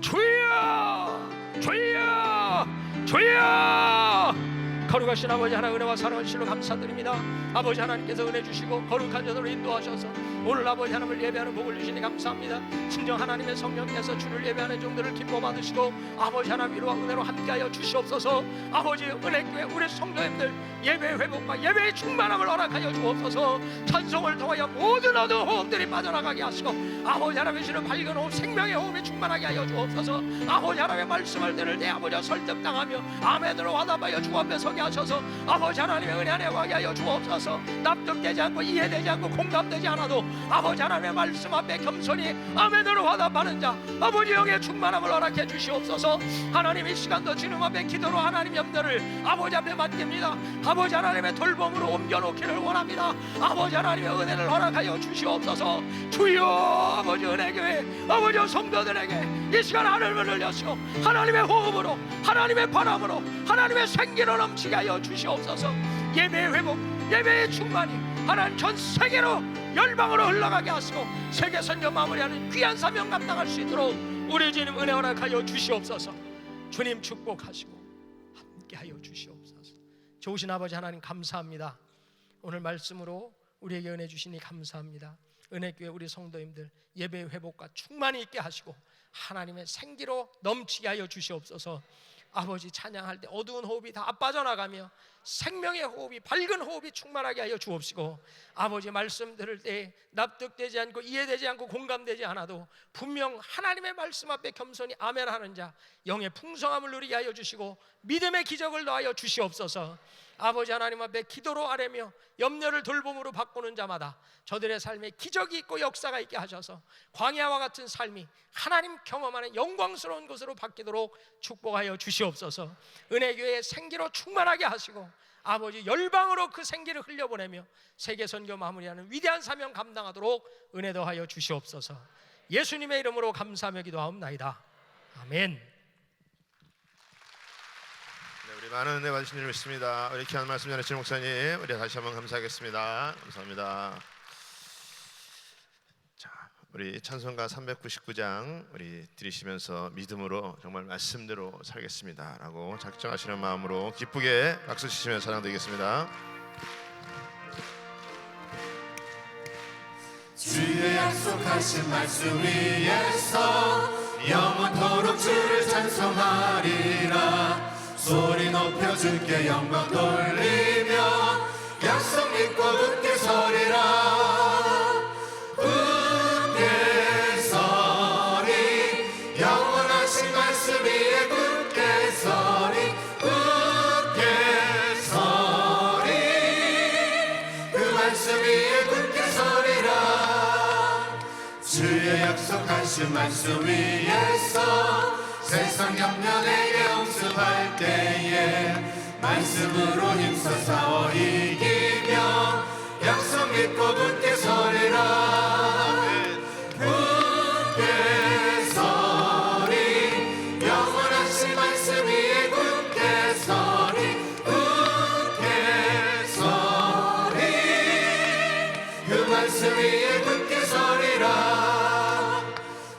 주여, 주여, 주여. 거룩하신 아버지 하나님, 은혜와 사랑을 주시러 감사드립니다. 아버지 하나님께서 은혜 주시고 거룩한 자들로 인도하셔서 오늘 아버지 하나님을 예배하는 복을 주시니 감사합니다. 진정 하나님의 성령께서 주를 예배하는 종들을 기뻐 받으시고 아버지 하나님 위로와 은혜로 함께하여 주시옵소서. 아버지 은혜교회 우리 성도님들 예배의 회복과 예배의 충만함을 허락하여 주옵소서. 찬송을 통하여 모든 어두운 호흡들이 빠져나가게 하시고 아버지 하나님 주시는 밝은 호흡, 생명의 호흡이 충만하게 하여 주옵소서. 아버지 하나님의 말씀을 들을 때 아버지 설득당하며 아멘으로 화답하여 주 앞에 서게 하셔서 아버지 하나님의 은혜 안에 와게 하여 주옵소서. 납득되지 않고 이해되지 않고 공감되지 않아도 아버지 하나님의 말씀 앞에 겸손히 아멘으로 화답하는 자, 아버지 영의 충만함을 허락해 주시옵소서. 하나님 이 시간도 주님 앞에 기도로 하나님 염려를 아버지 앞에 맡깁니다. 아버지 하나님의 돌봄으로 옮겨놓기를 원합니다. 아버지 하나님의 은혜를 허락하여 주시옵소서. 주여, 아버지 은혜교회 아버지 성도들에게 이 시간 하늘을 열려시고 하나님의 호흡으로, 하나님의 바람으로, 하나님의 생기로 넘치게 하여 주시옵소서. 예배의 회복, 예배의 충만이 하나님 전 세계로 열방으로 흘러가게 하시고 세계 선교 마무리하는 귀한 사명 감당할 수 있도록 우리 주님 은혜 허락하여 주시옵소서. 주님 축복하시고 함께하여 주시옵소서. 좋으신 아버지 하나님 감사합니다. 오늘 말씀으로 우리에게 은혜 주시니 감사합니다. 은혜교회 우리 성도님들 예배의 회복과 충만이 있게 하시고 하나님의 생기로 넘치게 하여 주시옵소서. 아버지 찬양할 때 어두운 호흡이 다 빠져나가며 생명의 호흡이, 밝은 호흡이 충만하게 하여 주옵시고, 아버지 말씀 들을 때 납득되지 않고 이해되지 않고 공감되지 않아도 분명 하나님의 말씀 앞에 겸손히 아멘하는 자, 영의 풍성함을 누리게 하여 주시고 믿음의 기적을 더하여 주시옵소서. 아버지 하나님 앞에 기도로 아뢰며 염려를 돌봄으로 바꾸는 자마다 저들의 삶에 기적이 있고 역사가 있게 하셔서 광야와 같은 삶이 하나님 경험하는 영광스러운 것으로 바뀌도록 축복하여 주시옵소서. 은혜교회의 생기로 충만하게 하시고 아버지 열방으로 그 생기를 흘려보내며 세계 선교 마무리하는 위대한 사명 감당하도록 은혜 더하여 주시옵소서. 예수님의 이름으로 감사하며 기도하옵나이다. 아멘. 우리 많은 은혜 받으신 줄 믿습니다. 우리 귀한 말씀 전해주신 목사님, 우리 다시 한번 감사하겠습니다. 감사합니다. 자, 우리 찬송가 399장 우리 들으시면서 믿음으로 정말 말씀대로 살겠습니다라고 작정하시는 마음으로 기쁘게 박수 치시면서 찬양드리겠습니다. 주의 약속하신 말씀 위에서 영원토록 주를 찬송하리라. 소리 높여 주께 영광 돌리며 약속 믿고 굳게 서리라. 굳게 서리 영원한 약속하신 말씀 위에서 세상 옆면에게 홍수할 때에 말씀으로 힘써 싸워 이기며 약속 믿고 굳게 서리라. 굳게 서리 영원하신 말씀 위에 굳게 서리. 굳게 서리 그 말씀 위에 굳게 서리라.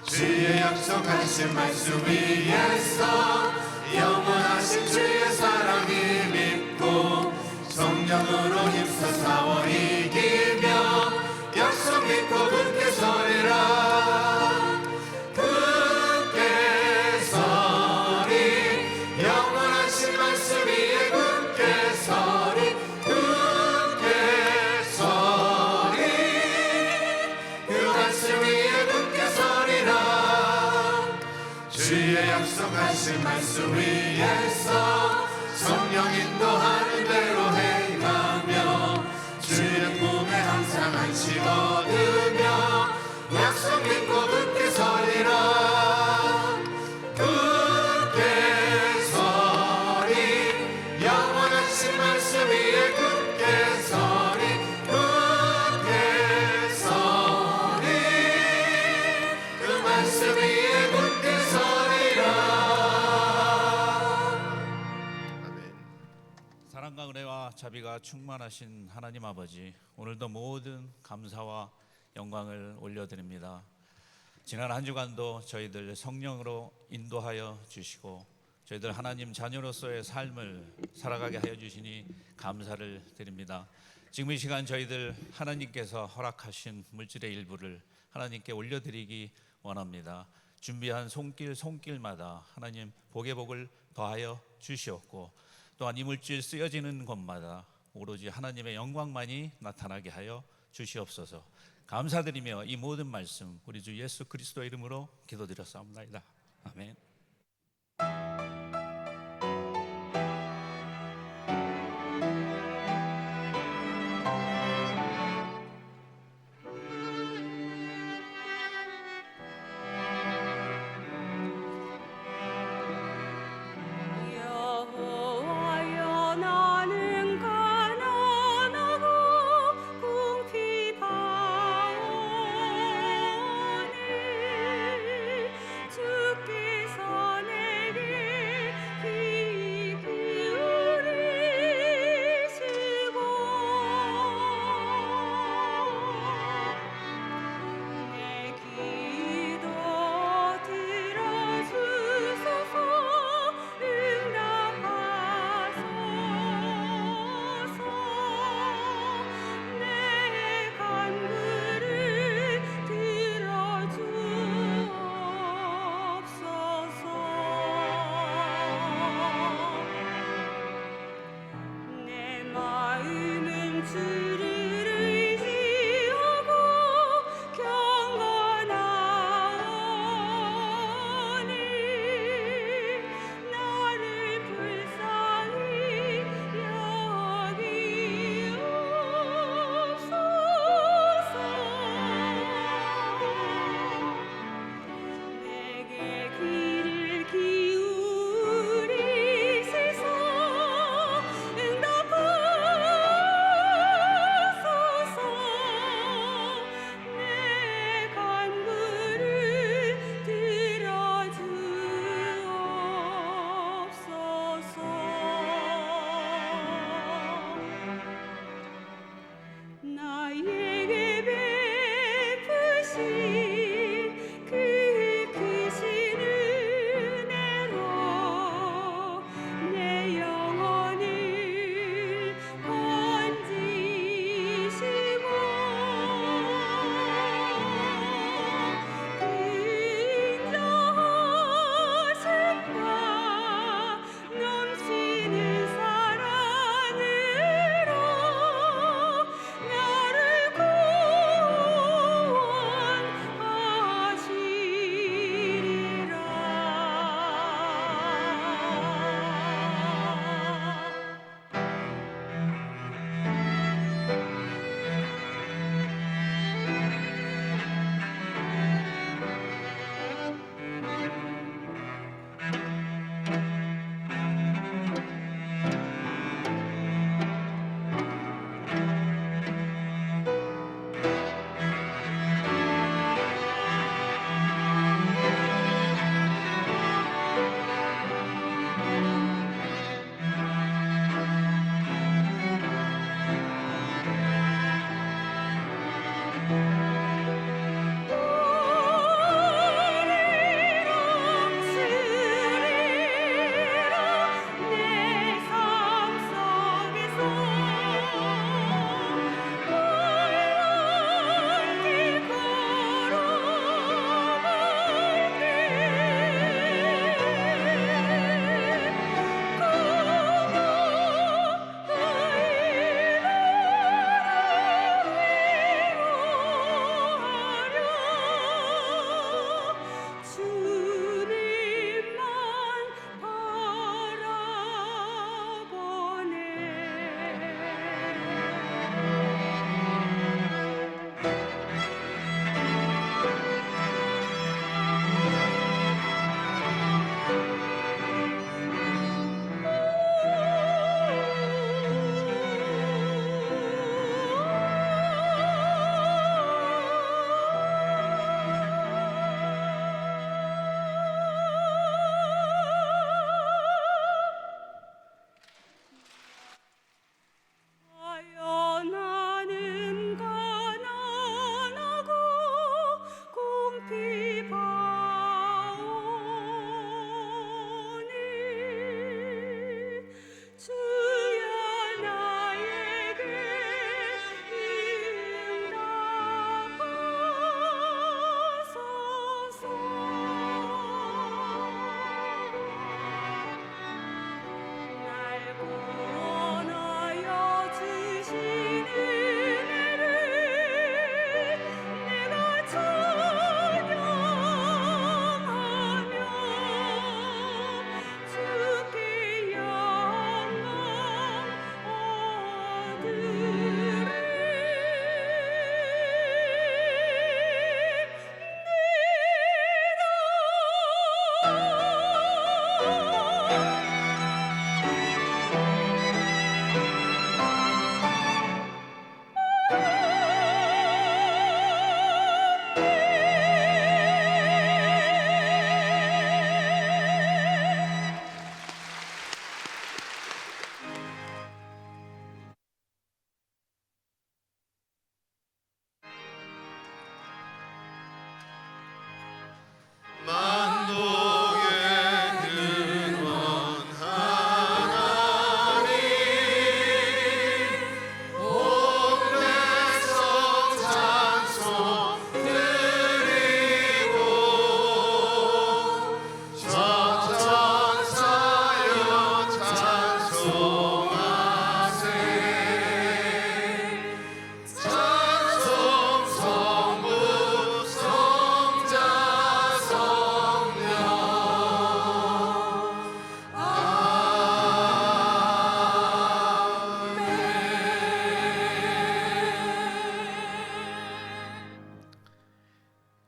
주의 약속하신 말씀 위에서 영원하신 주의 사랑을 믿고 성령으로 힘써 싸워 이기며 약속 믿고 굳게 서리라. 굳게 서리 영원하신 말씀 위에 굳게 서리. 굳게 서리 그 말씀 위에 굳게 서리라. 주의 약속하신 말씀 위에서 성령 인도하는 대로 행하며 주의 품에 항상 안식 얻으며 약속 믿고 굳게 서리라. 굳게 서리 영원하신 말씀 위에 굳게 서리. 굳게 서리 그 말씀 위에 굳게 서리라. 아멘. 사랑과 은혜와 자비가 충만하신 하나님 아버지, 오늘도 모든 감사와 영광을 올려드립니다. 지난 한 주간도 저희들 성령으로 인도하여 주시고 저희들 하나님 자녀로서의 삶을 살아가게 하여 주시니 감사를 드립니다. 지금 이 시간 저희들 하나님께서 허락하신 물질의 일부를 하나님께 올려드리기 원합니다. 준비한 손길마다 하나님 복의 복을 더하여 주시옵고 또한 이 물질 쓰여지는 곳마다 오로지 하나님의 영광만이 나타나게 하여 주시옵소서. 감사드리며 이 모든 말씀 우리 주 예수 그리스도의 이름으로 기도드렸사옵나이다. 아멘. 여호와여 나는 가난하고 궁핍하오니 주께서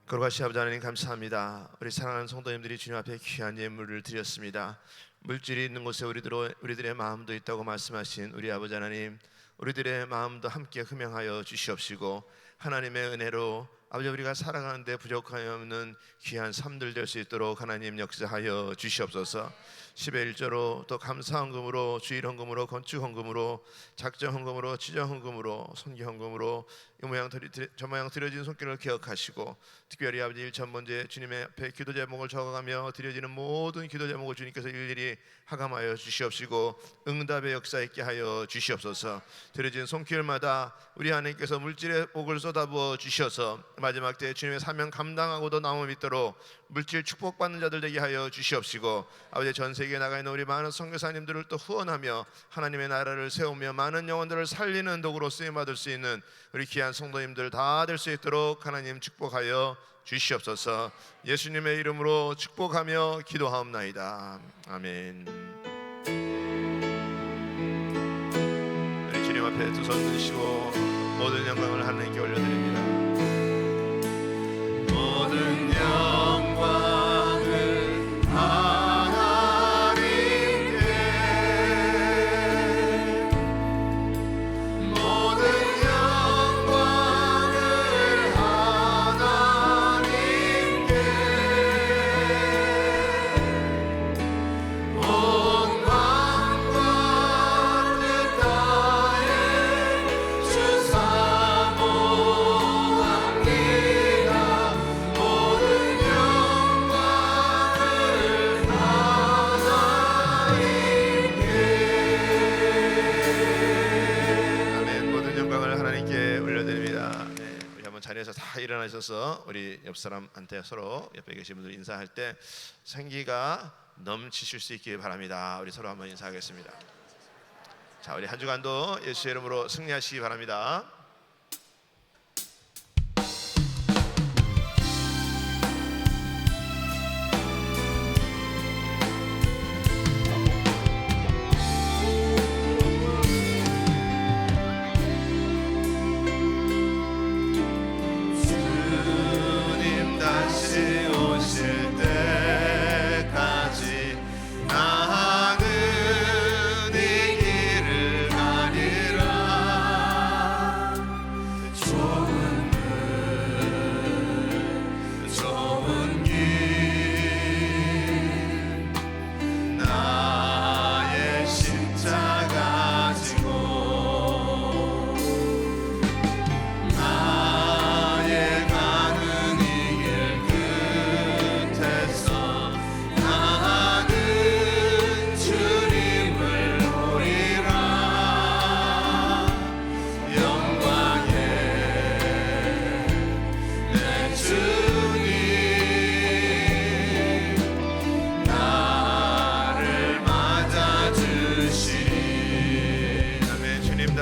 거룩하신 아버지 하나님 감사합니다. 우리 사랑하는 성도님들이 주님 앞에 귀한 예물을 드렸습니다. 물질이 있는 곳에 우리들의 마음도 있다고 말씀하신 우리 아버지 하나님, 우리들의 마음도 함께 흠양하여 주시옵시고 하나님의 은혜로 아버지 우리가 살아가는 데 부족함이 없는 귀한 삶들 될 수 있도록 하나님 역사하여 주시옵소서. 10의 1조로 또 감사헌금으로 주일헌금으로 건축헌금으로 작정헌금으로 지정헌금으로 선기헌금으로 저 모양 드려진 손길을 기억하시고 특별히 아버지 1,000번째 주님의 앞에 기도 제목을 적어가며 드려지는 모든 기도 제목을 주님께서 일일이 하감하여 주시옵시고 응답의 역사 있게 하여 주시옵소서. 드려진 손길마다 우리 하나님께서 물질의 복을 쏟아부어 주셔서 마지막 때 주님의 사명 감당하고도 남음 있도록 물질 축복받는 자들 되게 하여 주시옵시고 아버지 전 세계에 나가 있는 우리 많은 선교사님들을 또 후원하며 하나님의 나라를 세우며 많은 영혼들을 살리는 도구로 쓰임받을 수 있는 우리 귀한 성도님들 다 될 수 있도록 하나님 축복하여 주시옵소서. 예수님의 이름으로 축복하며 기도하옵나이다. 아멘. 우리 주님 앞에 두 손 드시고 모든 영광을 하나님께 올려드립니다. 모든 영광을 하나님께 모든 영광을 하나님께 온 왕과 뜻 다해 주 사모합니다. 모든 영광을 하나님께 아멘. 모든 영광을 하나님께 올려드립니다. 네, 우리 한번 자리에서 다 일어나셔서 우리 옆 사람한테 서로 옆에 계신 분들 인사할 때 생기가 넘치실 수 있길 바랍니다. 우리 서로 한번 인사하겠습니다. 자, 우리 한 주간도 예수의 이름으로 승리하시기 바랍니다. 주님 다시 오실 때까지 나는 이 길을 가리라.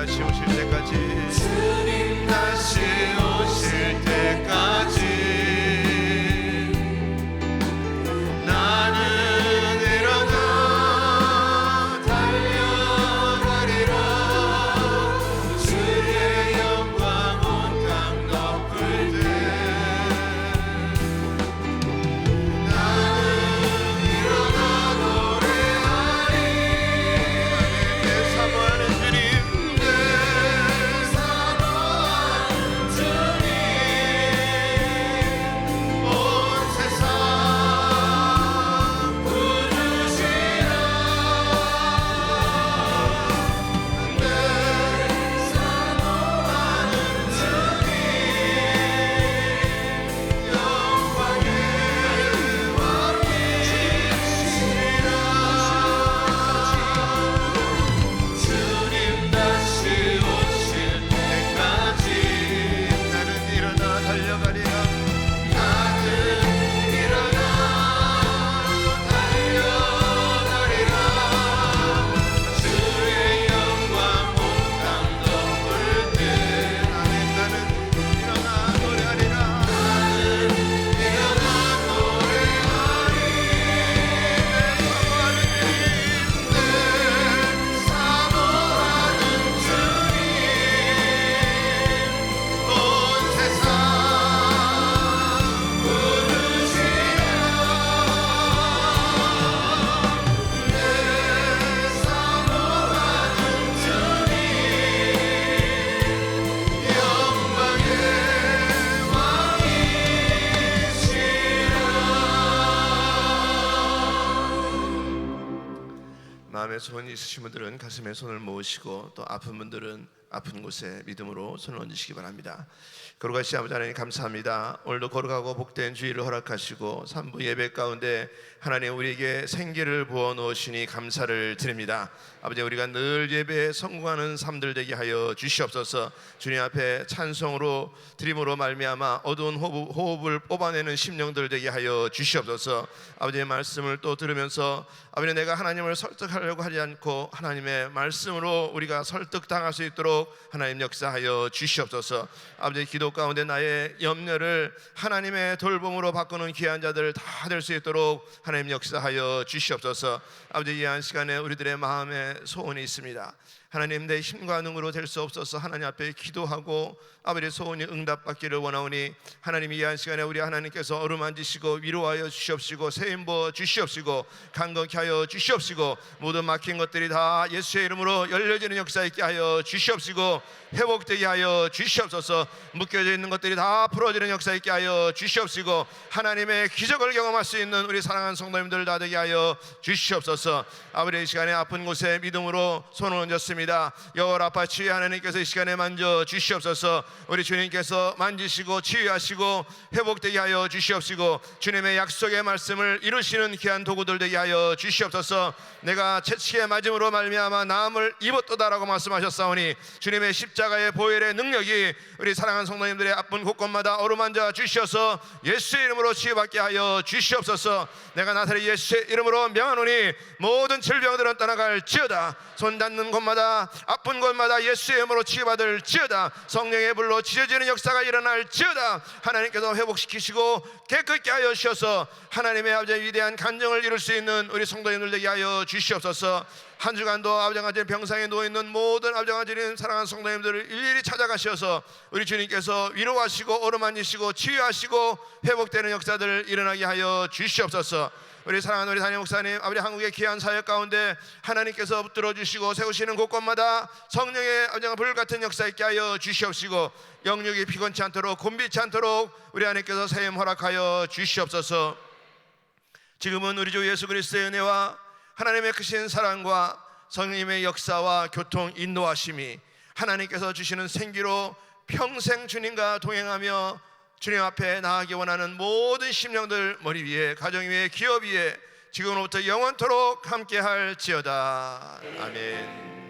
다시 오실 때까지 주님 다시 오실 때까지 나는 일어나 달려가리라. 주의 영광 온 땅 덮을 때 나는 일어나 노래하리. 내 사모하는 주님, 내 사모하는 주님, 온 세상 부르시라. 내 사모하는 주님, 영광의 왕이시라. 주님 다시 오실 때까지 나는 일어나 달려가리라. 나는 일어나 달려가리라. 주의 영광 온 땅 덮을 때 나는 일어나 노래하리라. 나는 일어나 노래하리. 내 사모하는 주님, 온 세상 부르시라. 내 사모하는 주님, 영광의 왕이시라. 마음에 소원이 있으신 분들은 가슴에 손을 모으시고 또 아픈 분들은 아픈 곳에 믿음으로 손을 얹으시기 바랍니다. 거룩하신 아버지 하나님 감사합니다. 오늘도 거룩하고 복된 주일을 허락하시고 3부 예배 가운데 하나님 우리에게 생기를 부어 놓으시니 감사를 드립니다. 아버지 우리가 늘 예배에 성공하는 삶들 되게 하여 주시옵소서. 주님 앞에 찬송으로 드림으로 말미암아 어두운 호흡을 뽑아내는 심령들 되게 하여 주시옵소서. 아버지의 말씀을 또 들으면서 아버지 내가 하나님을 설득하려고 하지 않고 하나님의 말씀으로 우리가 설득당할 수 있도록 하나님 역사하여 주시옵소서. 아버지 기도 가운데 나의 염려를 하나님의 돌봄으로 바꾸는 귀한 자들 다 될 수 있도록 하나님 역사하여 주시옵소서. 아버지 이 한 시간에 우리들의 마음에 소원이 있습니다. 하나님 내 힘과 능으로 될 수 없어서 하나님 앞에 기도하고 아버지의 소원이 응답받기를 원하오니 하나님 이 한 시간에 우리 하나님께서 어루만지시고 위로하여 주시옵시고 세임 부어 주시옵시고 강건케 하여 주시옵시고 모든 막힌 것들이 다 예수의 이름으로 열려지는 역사 있게 하여 주시옵시고 회복되게 하여 주시옵소서. 묶여져 있는 것들이 다 풀어지는 역사 있게 하여 주시옵시고 하나님의 기적을 경험할 수 있는 우리 사랑하는 성도님들 다 되게 하여 주시옵소서. 아버지 이 시간에 아픈 곳에 믿음으로 손을 얹었습니다. 여호와라파 치유 하나님께서 이 시간에 만져 주시옵소서. 우리 주님께서 만지시고 치유하시고 회복되게 하여 주시옵시고 주님의 약속의 말씀을 이루시는 귀한 도구들 되게 하여 주시옵소서. 내가 채찍에 맞음으로 말미암아 나음을 입었도다라고 말씀하셨사오니 주님의 십자가의 보혈의 능력이 우리 사랑하는 성도님들의 아픈 곳곳마다 어루만져 주시어서 예수의 이름으로 치유받게 하여 주시옵소서. 내가 나사렛 예수의 이름으로 명하노니 모든 질병들은 떠나갈지어다. 손 닿는 곳마다 아픈 곳마다 예수의 이름으로 치유받을 지어다. 성령의 불로 지져지는 역사가 일어날지어다. 하나님께서 회복시키시고 깨끗게 하여 주셔서 하나님의 아버지의 위대한 간정을 이룰 수 있는 우리 성도님들 되게 하여 주시옵소서. 한 주간도 아버지의 병상에 누워있는 모든 아버지의 사랑하는 성도님들을 일일이 찾아가셔서 우리 주님께서 위로하시고 어루만지시고 치유하시고 회복되는 역사들을 일어나게 하여 주시옵소서. 우리 사랑하는 우리 담임 목사님 아버지 한국의 귀한 사역 가운데 하나님께서 붙들어 주시고 세우시는 곳곳마다 성령의 아버지가 불같은 역사 있게 하여 주시옵시고 영육이 피곤치 않도록 곤비치 않도록 우리 하나님께서 세임 허락하여 주시옵소서. 지금은 우리 주 예수 그리스도의 은혜와 하나님의 크신 사랑과 성령님의 역사와 교통 인도하심이 하나님께서 주시는 생기로 평생 주님과 동행하며 주님 앞에 나아가기 원하는 모든 심령들 머리 위에 가정 위에 기업 위에 지금부터 영원토록 함께할지어다. 아멘.